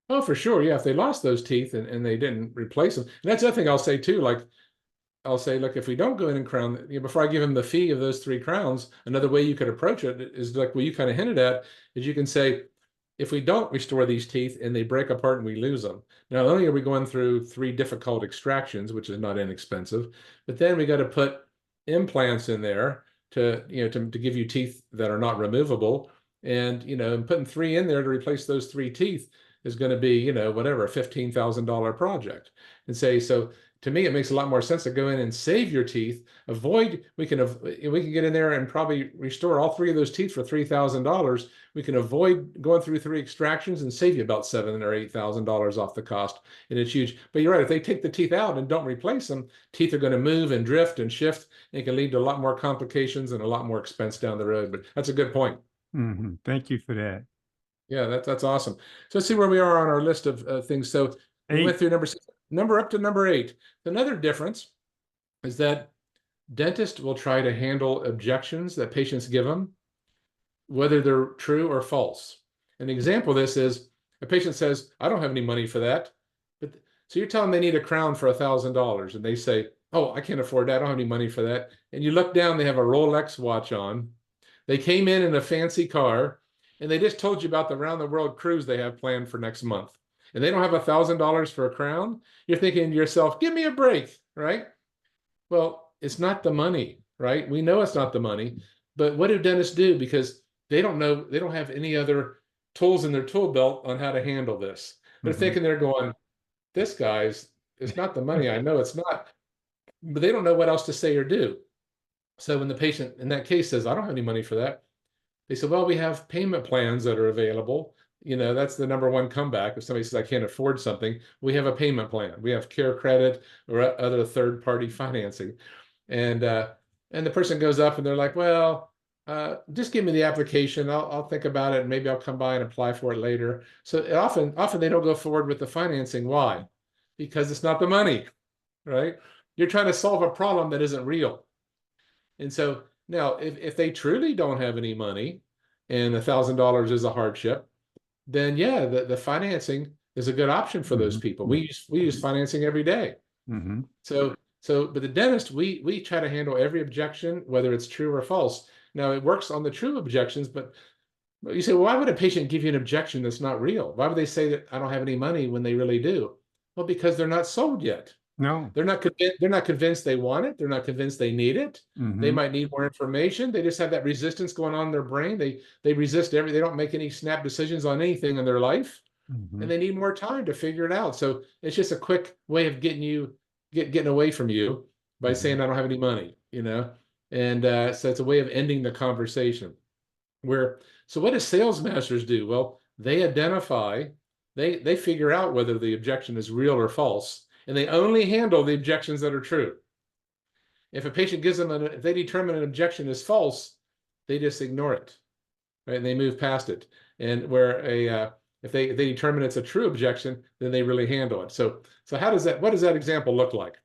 Oh, for sure. Yeah. If they lost those teeth and they didn't replace them. And that's the other thing I'll say too. Like I'll say, look, if we don't go in and crown, before I give them the fee of those three crowns, another way you could approach it is like what you kind of hinted at, is you can say, if we don't restore these teeth and they break apart and we lose them, not only are we going through three difficult extractions, which is not inexpensive, but then we got to put implants in there to give you teeth that are not removable. And, and putting three in there to replace those three teeth is going to be, whatever, a $15,000 project. And say, so to me, it makes a lot more sense to go in and save your teeth. We can get in there and probably restore all three of those teeth for $3,000. We can avoid going through three extractions and save you about $7,000 or $8,000 off the cost. And it's huge. But you're right, if they take the teeth out and don't replace them, teeth are going to move and drift and shift. And it can lead to a lot more complications and a lot more expense down the road. But that's a good point. Thank you for that. Yeah, that's awesome. So let's see where we are on our list of things. So we went 8. through number 6, number up to number 8. Another difference is that dentists will try to handle objections that patients give them, whether they're true or false. An example of this is a patient says, I don't have any money for that. But so you're telling them they need a crown for $1,000 and they say, oh, I can't afford that. I don't have any money for that. And you look down, they have a Rolex watch on. They came in a fancy car and they just told you about the round the world cruise they have planned for next month. And they don't have $1,000 for a crown. You're thinking to yourself, give me a break, right? Well, it's not the money, right? We know it's not the money, but what do dentists do? Because they don't know, they don't have any other tools in their tool belt on how to handle this. They're Mhm. thinking they're going, this guy's, it's not the money. I know it's not, but they don't know what else to say or do. So when the patient in that case says, I don't have any money for that, they said, well, we have payment plans that are available. That's the number one comeback. If somebody says, I can't afford something, we have a payment plan. We have care credit or other third-party financing. And the person goes up and they're like, well, just give me the application. I'll think about it and maybe I'll come by and apply for it later. So often they don't go forward with the financing. Why? Because it's not the money, right? You're trying to solve a problem that isn't real. And so now, if they truly don't have any money and $1,000 is a hardship, then yeah, the financing is a good option for those Mhm. people. We use financing every day. Mhm. But the dentist, we try to handle every objection, whether it's true or false. Now it works on the true objections, but you say, well, why would a patient give you an objection that's not real? Why would they say that I don't have any money when they really do? Well, because they're not sold yet. No. They're not convinced they want it. They're not convinced they need it. They Mhm. might need more information. They just have that resistance going on in their brain. They resist they don't make any snap decisions on anything in their life, and Mhm. they need more time to figure it out. So it's just a quick way of getting away from you by Mhm. saying I don't have any money. And so it's a way of ending the conversation. Where so what do sales masters do? Well, they identify, they figure out whether the objection is real or false, and they only handle the objections that are true. If a patient gives them if they determine an objection is false, they just ignore it, right? And they move past it. And where if they determine it's a true objection, then they really handle it. So what does that example look like?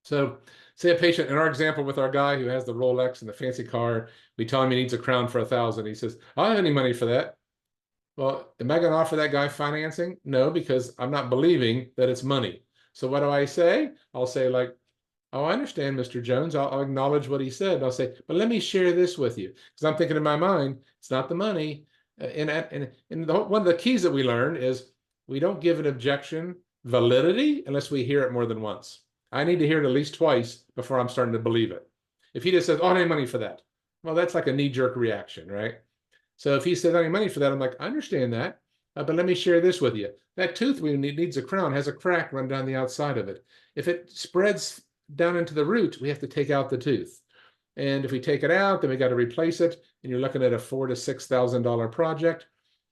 So say a patient in our example with our guy who has the Rolex and the fancy car, we tell him he needs a crown for 1,000. He says, I don't have any money for that. Well, am I going to offer that guy financing? No, because I'm not believing that it's money. So what do I say? I'll say like, oh, I understand, Mr. Jones. I'll acknowledge what he said. I'll say, but let me share this with you. Because I'm thinking in my mind, it's not the money. One of the keys that we learn is we don't give an objection validity unless we hear it more than once. I need to hear it at least twice before I'm starting to believe it. If he just says, oh, I don't have money for that. Well, that's like a knee-jerk reaction, right? So if he says any money for that, I'm like, I understand that, but let me share this with you. That tooth we need needs a crown, has a crack run down the outside of it. If it spreads down into the root, we have to take out the tooth. And if we take it out, then we got to replace it. And you're looking at a $4,000 to $6,000 project.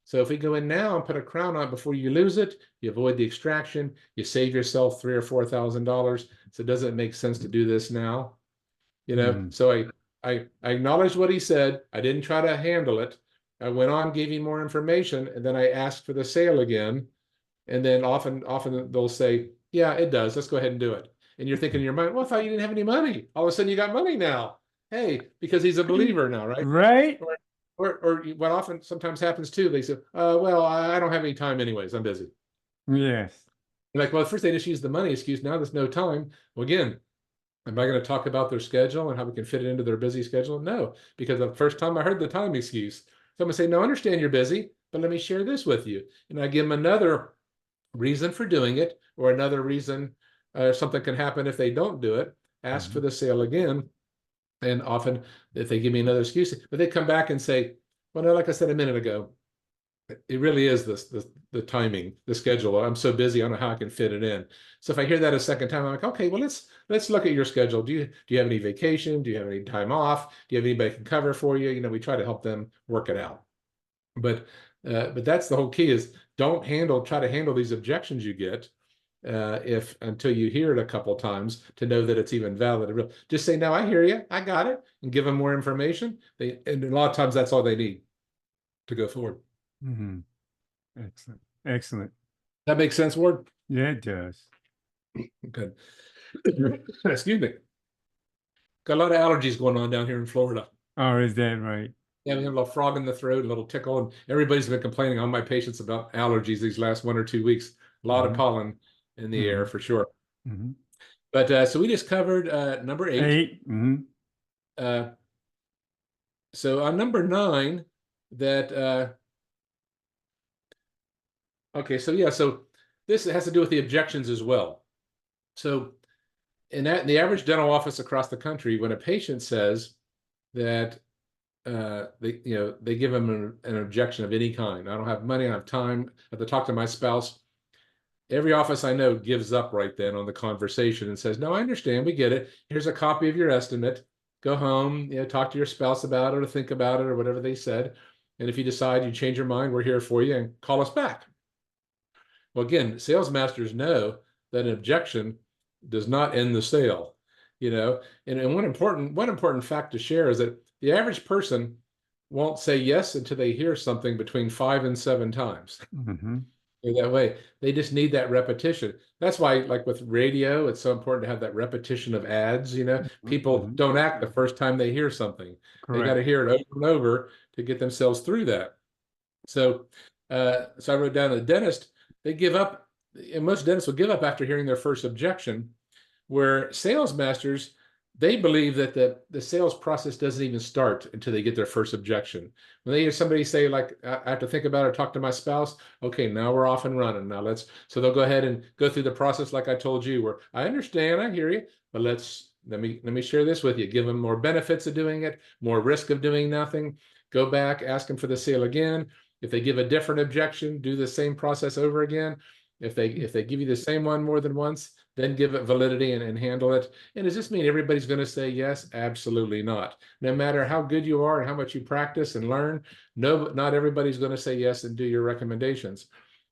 So if we go in now and put a crown on it before you lose it, you avoid the extraction, you save yourself $3,000 or $4,000. So does it make sense to do this now? So I acknowledged what he said. I didn't try to handle it. I went on, gave him more information, and then I asked for the sale again. And then often they'll say, yeah, it does. Let's go ahead and do it. And you're thinking in your mind, well, I thought you didn't have any money. All of a sudden you got money now. Hey, because he's a believer now, right? Right. Or what often sometimes happens too, they say, well, I don't have any time anyways. I'm busy. Yes. Like, well, first they just use the money excuse. Now there's no time. Well, again, am I going to talk about their schedule and how we can fit it into their busy schedule? No, because the first time I heard the time excuse, so I'm going to say, no, I understand you're busy, but let me share this with you. And I give them another reason for doing it, or another reason something can happen if they don't do it. Ask for the sale again. And often if they give me another excuse, but they come back and say, well, no, like I said a minute ago, it really is the timing, the schedule. I'm so busy, I don't know how I can fit it in. So if I hear that a second time, I'm like, okay, well, let's look at your schedule. Do you have any vacation? Do you have any time off? Do you have anybody who can cover for you? We try to help them work it out. But that's the whole key, is don't try to handle these objections you get until you hear it a couple times to know that it's even valid. Just say, no, I hear you, I got it, and give them more information. And a lot of times that's all they need to go forward. Excellent. Excellent. That makes sense, Ward? Yeah, it does. Good. Excuse me. Got a lot of allergies going on down here in Florida. Oh, is that right? Yeah, we have a little frog in the throat, a little tickle, and everybody's been complaining on my patients about allergies these last 1 or 2 weeks. A lot of pollen in the air for sure. But so we just covered number 8. So on number 9, that okay, so yeah, so this has to do with the objections as well. So in the average dental office across the country, when a patient says that they give them an objection of any kind, I don't have money, I don't have time, I have to talk to my spouse, every office I know gives up right then on the conversation and says, no, I understand, we get it. Here's a copy of your estimate. Go home, talk to your spouse about it, or think about it, or whatever they said. And if you decide you change your mind, we're here for you, and call us back. Well, again, sales masters know that an objection does not end the sale. And one important fact to share is that the average person won't say yes until they hear something between 5 and 7 times. That way, they just need that repetition. That's why, like with radio, it's so important to have that repetition of ads. People don't act the first time they hear something. Correct. They got to hear it over and over to get themselves through that. So I wrote down, the dentist, they give up, and most dentists will give up after hearing their first objection, where sales masters, they believe that the sales process doesn't even start until they get their first objection. When they hear somebody say, like, I have to think about it, talk to my spouse, okay, now we're off and running. So they'll go ahead and go through the process like I told you, where I understand, I hear you, but let me share this with you. Give them more benefits of doing it, more risk of doing nothing. Go back, ask them for the sale again. If they give a different objection, do the same process over again. If they give you the same one more than once, then give it validity and handle it. And does this mean everybody's going to say yes? Absolutely not. No matter how good you are and how much you practice and learn, not everybody's going to say yes and do your recommendations.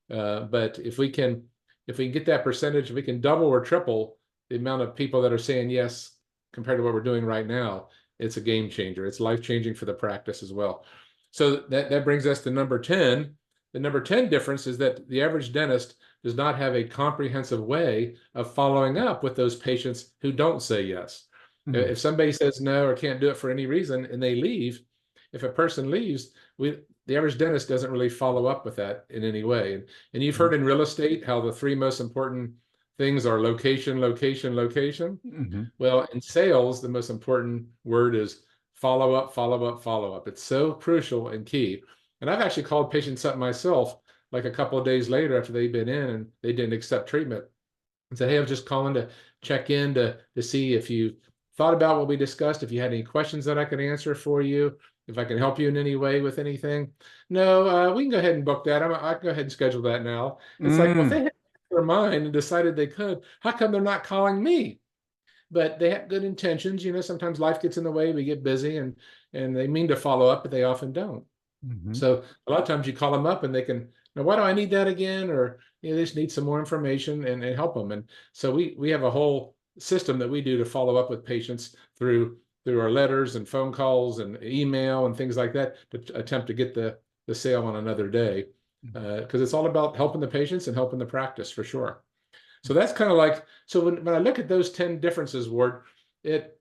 But if we can get that percentage, if we can double or triple the amount of people that are saying yes compared to what we're doing right now, it's a game changer. It's life-changing for the practice as well. So that brings us to number 10. The number 10 difference is that the average dentist does not have a comprehensive way of following up with those patients who don't say yes. If somebody says no or can't do it for any reason and they leave, if a person leaves, the average dentist doesn't really follow up with that in any way. And you've heard in real estate how the 3 most important things are location, location, location. Well, in sales, the most important word is follow up, follow up, follow up. It's so crucial and key. And I've actually called patients up myself, like a couple of days later after they've been in and they didn't accept treatment, and said, hey, I was just calling to check in to see if you thought about what we discussed, if you had any questions that I could answer for you. if I can help you in any way with anything. No, we can go ahead and book that. I can go ahead and schedule that now. It's like, well, if they had their mind and decided they could, how come they're not calling me? But they have good intentions. Sometimes life gets in the way, we get busy, and they mean to follow up, but they often don't. So a lot of times you call them up and they can, now why do I need that again? Or they just need some more information and help them. And so we have a whole system that we do to follow up with patients through our letters and phone calls and email and things like that to attempt to get the sale on another day. Because it's all about helping the patients and helping the practice for sure. So that's kind of like, so when I look at those 10 differences, Ward, it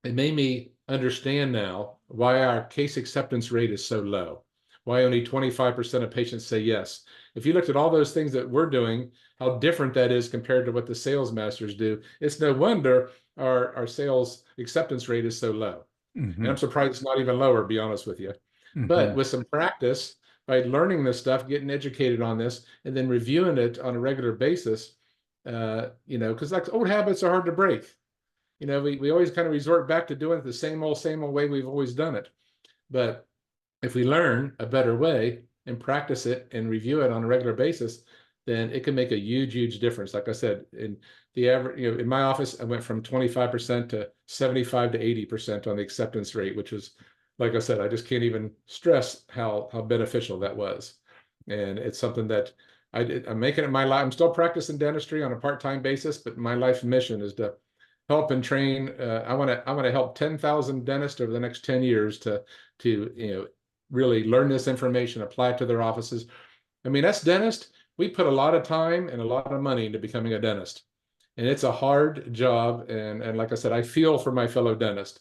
made me understand now why our case acceptance rate is so low, why only 25% of patients say yes. If you looked at all those things that we're doing, how different that is compared to what the sales masters do, it's no wonder our sales acceptance rate is so low. And I'm surprised it's not even lower, to be honest with you. But with some practice, by learning this stuff, getting educated on this, and then reviewing it on a regular basis, because like old habits are hard to break. We always kind of resort back to doing it the same old way we've always done it. But if we learn a better way and practice it and review it on a regular basis, then it can make a huge, huge difference. Like I said, in the average, in my office, I went from 25% to 75 to 80% on the acceptance rate, which was, like I said, I just can't even stress how beneficial that was. And it's something that I'm making it my life. I'm still practicing dentistry on a part-time basis, but my life mission is to help and train. I want to help 10,000 dentists over the next 10 years to really learn this information, apply it to their offices. I mean, us dentists, we put a lot of time and a lot of money into becoming a dentist, and it's a hard job. And like I said, I feel for my fellow dentist.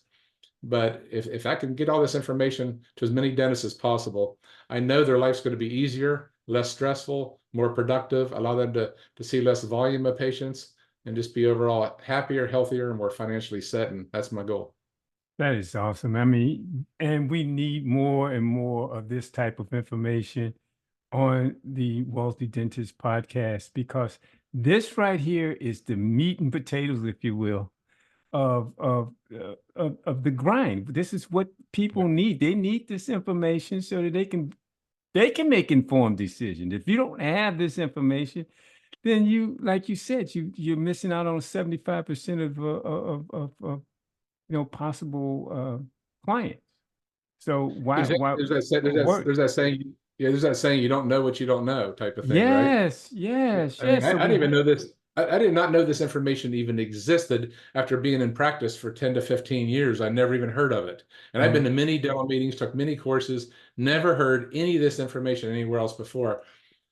But if I can get all this information to as many dentists as possible, I know their life's going to be easier, less stressful, more productive, allow them to see less volume of patients, and just be overall happier, healthier, and more financially set. And that's my goal. That is awesome. I mean, and we need more and more of this type of information on the Wealthy Dentist podcast, because this right here is the meat and potatoes, if you will, of the grind. This is what people need. They need this information so that they can make informed decisions. If you don't have this information, then you, like you said, you're missing out on 75% of possible clients. So why There's that saying, there's that saying, you don't know what you don't know type of thing, right? Yes. I mean, I didn't even know this. I did not know this information even existed after being in practice for 10 to 15 years. I never even heard of it. And I've been to many dental meetings, took many courses, never heard any of this information anywhere else before.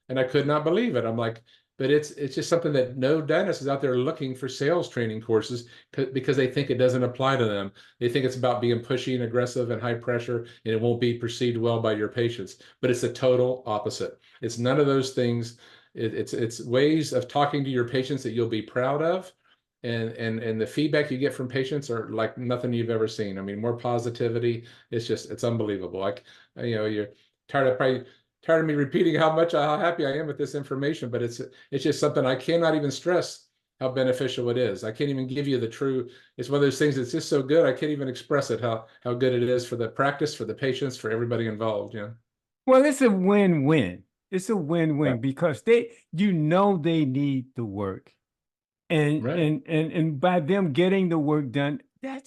And I could not believe it. I'm like, but it's just something that no dentist is out there looking for sales training courses because they think it doesn't apply to them. They think it's about being pushy and aggressive and high pressure, and it won't be perceived well by your patients. But it's the total opposite. It's none of those things. It's ways of talking to your patients that you'll be proud of. And the feedback you get from patients are like nothing you've ever seen. I mean, more positivity. It's unbelievable. Like, you're tired of me repeating how happy I am with this information, but it's just something I cannot even stress how beneficial it is. I can't even give you it's one of those things that's just so good, I can't even express it, how good it is for the practice, for the patients, for everybody involved. Well, it's a win-win. It's a win-win Right. because they need the work. And Right. and by them getting the work done, they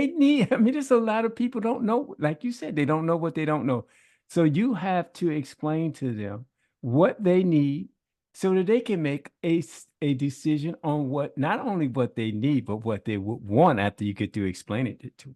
need, there's a lot of people don't know, like you said, they don't know what they don't know. So you have to explain to them what they need so that they can make a decision on not only what they need, but what they would want after you get to explain it to.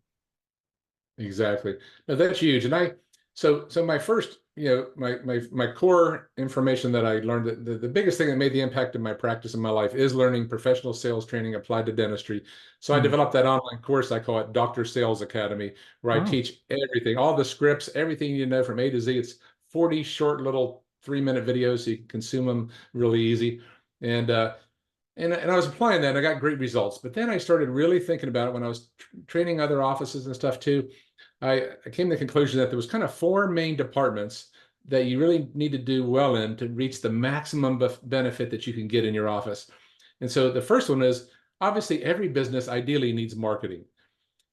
Exactly. No, that's huge. And so my first, my core information that I learned, that the biggest thing that made the impact in my practice in my life is learning professional sales training applied to dentistry. So I developed that online course. I call it Doctor Sales Academy, where I teach everything, all the scripts, everything from A to Z. It's 40 short little 3-minute videos, so you can consume them really easy. And I was applying that, and I got great results. But then I started really thinking about it when I was training other offices and stuff too. I came to the conclusion that there was kind of 4 main departments that you really need to do well in to reach the maximum benefit that you can get in your office. And so the first one is, obviously every business ideally needs marketing,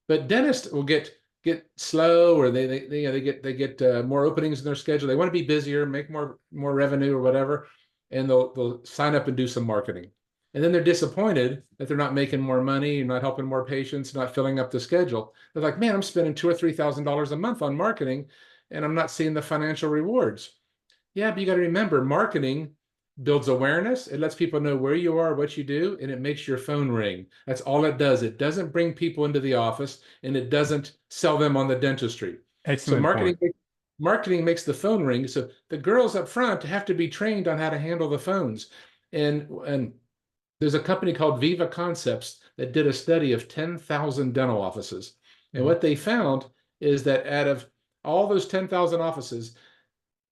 but dentists will get get slow, or they get more openings in their schedule. They want to be busier, make more revenue or whatever, and they'll sign up and do some marketing. And then they're disappointed that they're not making more money, not helping more patients, not filling up the schedule. They're like, man, I'm spending $2,000 or $3,000 a month on marketing, and I'm not seeing the financial rewards. Yeah, but you got to remember, marketing builds awareness. It lets people know where you are, what you do, and it makes your phone ring. That's all it does. It doesn't bring people into the office, and it doesn't sell them on the dentistry. So Excellent point. marketing makes the phone ring. So the girls up front have to be trained on how to handle the phones. And there's a company called Viva Concepts that did a study of 10,000 dental offices. And what they found is that out of all those 10,000 offices,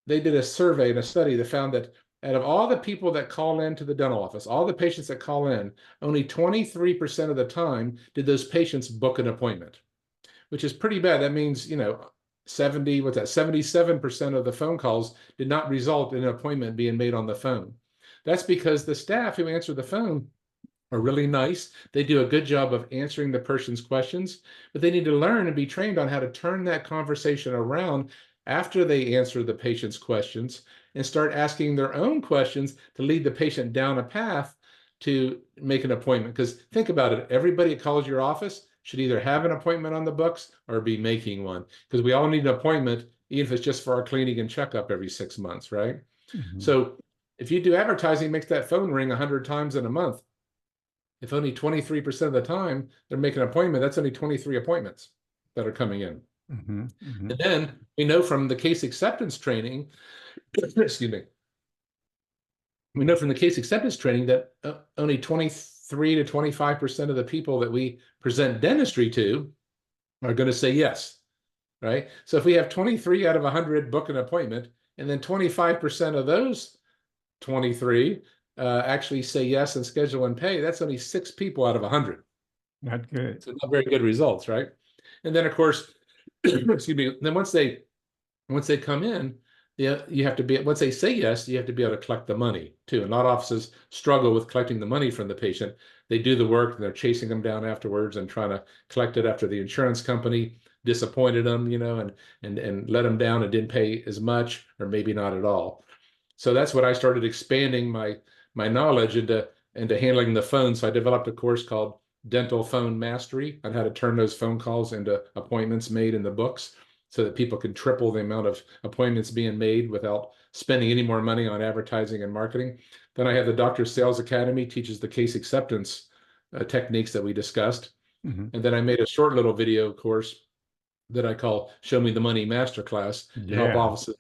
they did a survey and a study that found that out of all the people that call into the dental office, all the patients that call in, only 23% of the time did those patients book an appointment, which is pretty bad. That means, 77% of the phone calls did not result in an appointment being made on the phone. That's because the staff who answer the phone are really nice. They do a good job of answering the person's questions, but they need to learn and be trained on how to turn that conversation around after they answer the patient's questions and start asking their own questions to lead the patient down a path to make an appointment. Because think about it, everybody that calls your office should either have an appointment on the books or be making one, because we all need an appointment, even if it's just for our cleaning and checkup every 6 months, right? So if you do advertising, makes that phone ring 100 times in a month. If only 23% of the time they're making an appointment, that's only 23 appointments that are coming in. And then we know from the case acceptance training, excuse me, we know from the case acceptance training that only 23 to 25% of the people that we present dentistry to are going to say yes, right? So if we have 23 out of 100 book an appointment, and then 25% of those 23 actually say yes and schedule and pay, that's only 6 people out of 100. Not good. So not very good results, right? And then of course, excuse me, then once they come in, you have to be, once they say yes, you have to be able to collect the money too. And a lot of offices struggle with collecting the money from the patient. They do the work and they're chasing them down afterwards and trying to collect it after the insurance company disappointed them, and let them down and didn't pay as much, or maybe not at all. So that's what I started expanding my knowledge into handling the phone. So I developed a course called Dental Phone Mastery on how to turn those phone calls into appointments made in the books, so that people can triple the amount of appointments being made without spending any more money on advertising and marketing. Then I have the Doctor Sales Academy, teaches the case acceptance techniques that we discussed. And then I made a short little video course that I call Show Me the Money Masterclass to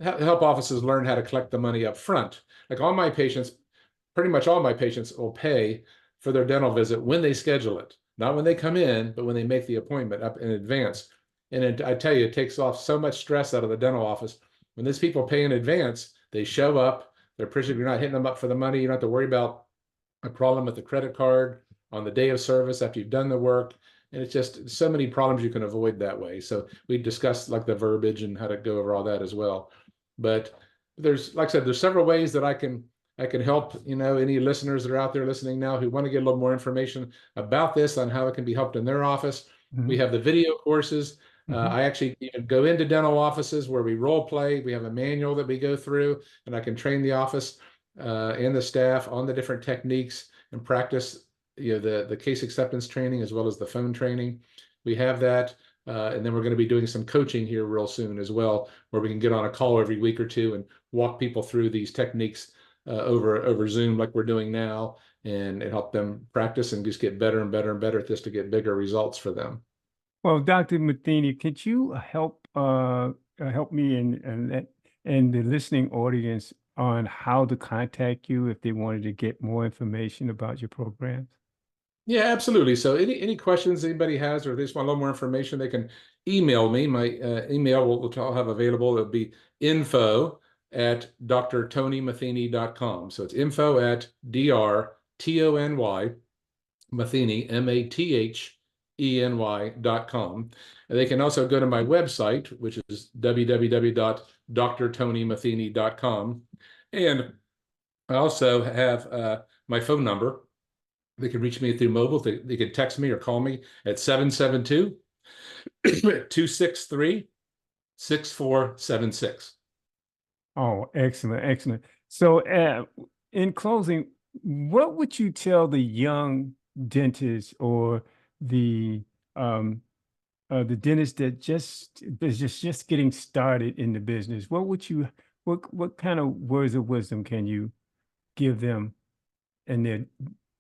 help offices learn how to collect the money up front. Like all my patients, pretty much all my patients will pay for their dental visit when they schedule it, not when they come in, but when they make the appointment up in advance. And I tell you, it takes off so much stress out of the dental office. When these people pay in advance, they show up, they're pretty, you're not hitting them up for the money. You don't have to worry about a problem with the credit card on the day of service after you've done the work. And it's just so many problems you can avoid that way. So we discussed like the verbiage and how to go over all that as well. But there's, like I said, there's several ways that I can help, any listeners that are out there listening now who want to get a little more information about this, on how it can be helped in their office. We have the video courses. I actually even go into dental offices where we role play. We have a manual that we go through, and I can train the office and the staff on the different techniques and practice, the case acceptance training as well as the phone training. We have that. And then we're going to be doing some coaching here real soon as well, where we can get on a call every week or two and walk people through these techniques over Zoom like we're doing now, and help them practice and just get better and better and better at this to get bigger results for them. Well, Dr. Matheny, could you help me and the listening audience on how to contact you if they wanted to get more information about your programs? Yeah, absolutely. So any questions anybody has, or they just want a little more information, they can email me. My email which I'll have available. It'll be info@drtonymatheny.com. So it's info@drtony Matheny, MATHENY.com. And they can also go to my website, which is www.drtonymatheny.com. And I also have my phone number. They can reach me through mobile. They can text me or call me at 772 263 6476. Oh, excellent, excellent. So, in closing, what would you tell the young dentist or the um, the dentist that just is just getting started in the business? What kind of words of wisdom can you give them in their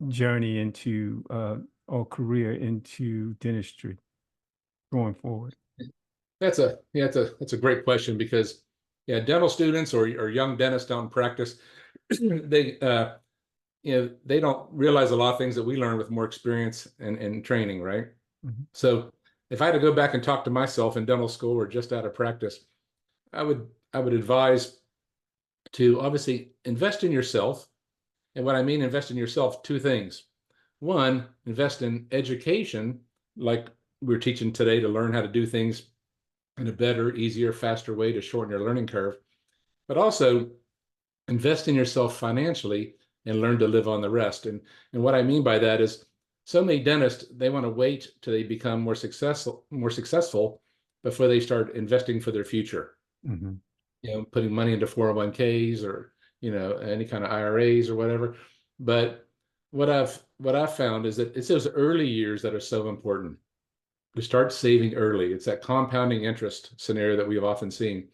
journey into or career into dentistry going forward? That's a great question because yeah, dental students or young dentists out in practice, they they don't realize a lot of things that we learn with more experience and training, right? Mhm. So if I had to go back and talk to myself in dental school or just out of practice, I would advise to obviously invest in yourself. And what I mean invest in yourself, two things. One, invest in education, like we're teaching today to learn how to do things in a better, easier, faster way to shorten your learning curve, but also invest in yourself financially and learn to live on the rest. And what I mean by that is so many dentists, they want to wait till they become more successful before they start investing for their future. Mhm. Putting money into 401ks or, any kind of IRAs or whatever. But what I've found is that it's those early years that are so important to start saving early. It's that compounding interest scenario that we have often seen.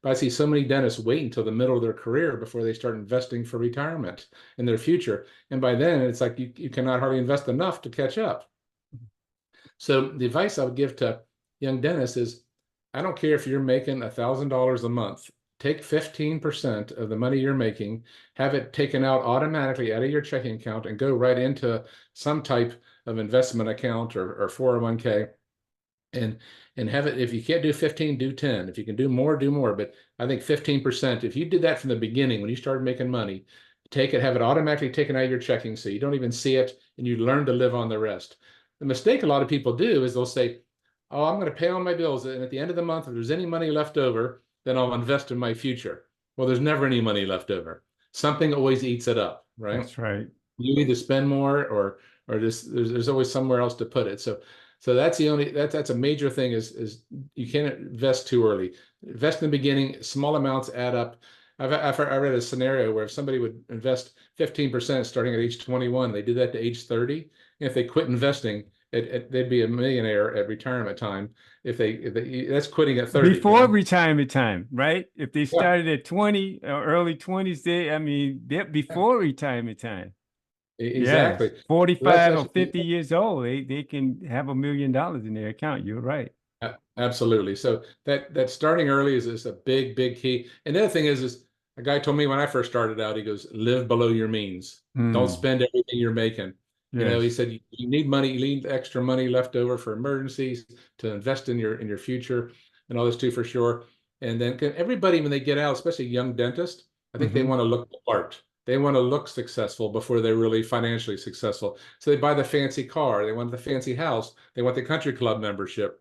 But I see so many dentists wait until the middle of their career before they start investing for retirement in their future. And by then, it's like you cannot hardly invest enough to catch up. So the advice I would give to young dentists is, I don't care if you're making $1,000 a month, take 15% of the money you're making, have it taken out automatically out of your checking account and go right into some type of investment account or 401k and have it. If you can't do 15, do 10. If you can do more, do more. But I think 15%, if you did that from the beginning when you started making money, take it, have it automatically taken out of your checking so you don't even see it and you learn to live on the rest. The mistake a lot of people do is they'll say, oh, I'm going to pay all my bills, and at the end of the month, if there's any money left over, then I'll invest in my future. Well, there's never any money left over. Something always eats it up, right? That's right. You either spend more or just there's always somewhere else to put it. So that's the only that's a major thing is you can't invest too early. Invest in the beginning, small amounts add up. I read a scenario where if somebody would invest 15% starting at age 21, they did that to age 30. And if they quit investing, they'd be a millionaire at retirement time. If they that's quitting at 30, Before retirement time, right? If they Yeah, started at 20 or early 20s, they're before retirement time. Yes. exactly. So that's 45 or that's 50 years old, they can have $1 million in their account. You're right. Absolutely. So that starting early is a big key. And the other thing is a guy told me when I first started out, he goes, live below your means. Don't Hmm. spend everything you're making. He Yes. said you need money, you need extra money left over for emergencies to invest in your future and all this too for sure. And then everybody when they get out, especially young dentists, I think they Hmm. want to look the part. They want to look successful before they're really financially successful. So they buy the fancy car, they want the fancy house, they want the country club membership.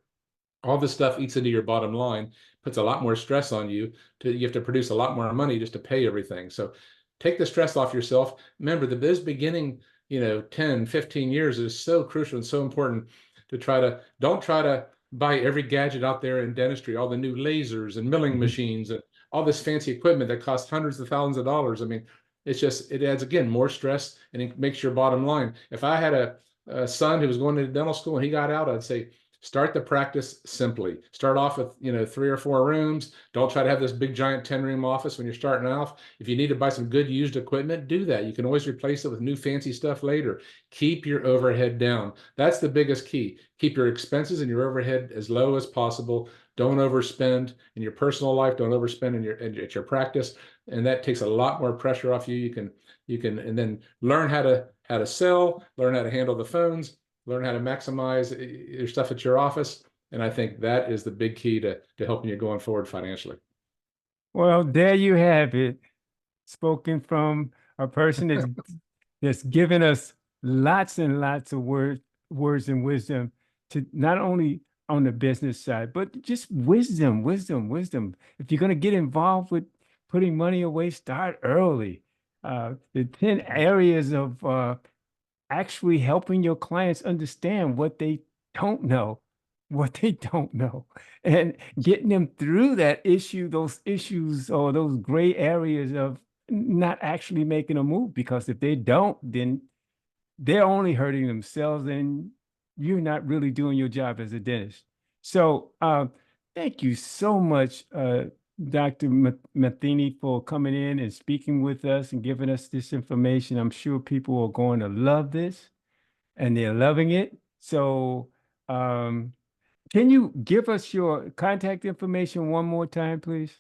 All this stuff eats into your bottom line, puts a lot more stress on you. You have to produce a lot more money just to pay everything. So take the stress off yourself. Remember that this beginning, 10, 15 years is so crucial and so important to don't try to buy every gadget out there in dentistry, all the new lasers and milling Hmm. machines and all this fancy equipment that costs hundreds of thousands of dollars. I mean, it adds again more stress and it makes your bottom line. If I had a son who was going to dental school and he got out, I'd say, start the practice simply. Start off with, 3 or 4 rooms. Don't try to have this big giant 10-room office when you're starting off. If you need to buy some good used equipment, do that. You can always replace it with new fancy stuff later. Keep your overhead down. That's the biggest key. Keep your expenses and your overhead as low as possible. Don't overspend in your personal life. Don't overspend at your practice. And that takes a lot more pressure off you. You can and then learn how to sell, learn how to handle the phones, learn how to maximize your stuff at your office. And I think that is the big key to helping you going forward financially. Well, there you have it. Spoken from a person that's given us lots and lots of words and wisdom to not only on the business side, but just wisdom. If you're going to get involved with putting money away, start early. The 10 areas of actually helping your clients understand what they don't know. what they don't know and getting them through that issue, those issues or those gray areas of not actually making a move. Because if they don't, then they're only hurting themselves and you're not really doing your job as a dentist. So thank you so much, Dr. Matheny, for coming in and speaking with us and giving us this information. I'm sure people are going to love this and they're loving it. So um, can you give us your contact information one more time, please?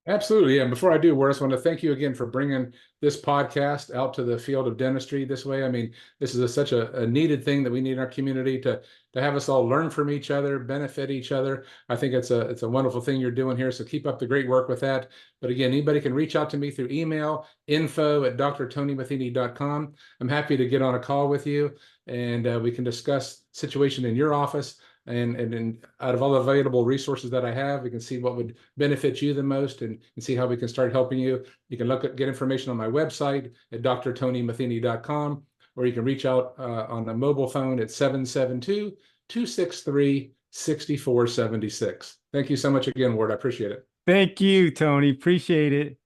Absolutely. And before I do, Ward, I just want to thank you again for bringing this podcast out to the field of dentistry this way. I mean, this is such a needed thing that we need in our community to have us all learn from each other, benefit each other. I think it's a wonderful thing you're doing here. So keep up the great work with that. But again, anybody can reach out to me through email, info@drtonymatheny.com. I'm happy to get on a call with you and we can discuss situation in your office. And out of all the available resources that I have, we can see what would benefit you the most and see how we can start helping you. You can get information on my website at drtonymatheny.com, or you can reach out on a mobile phone at 772-263-6476. Thank you so much again, Ward. I appreciate it. Thank you, Tony. Appreciate it.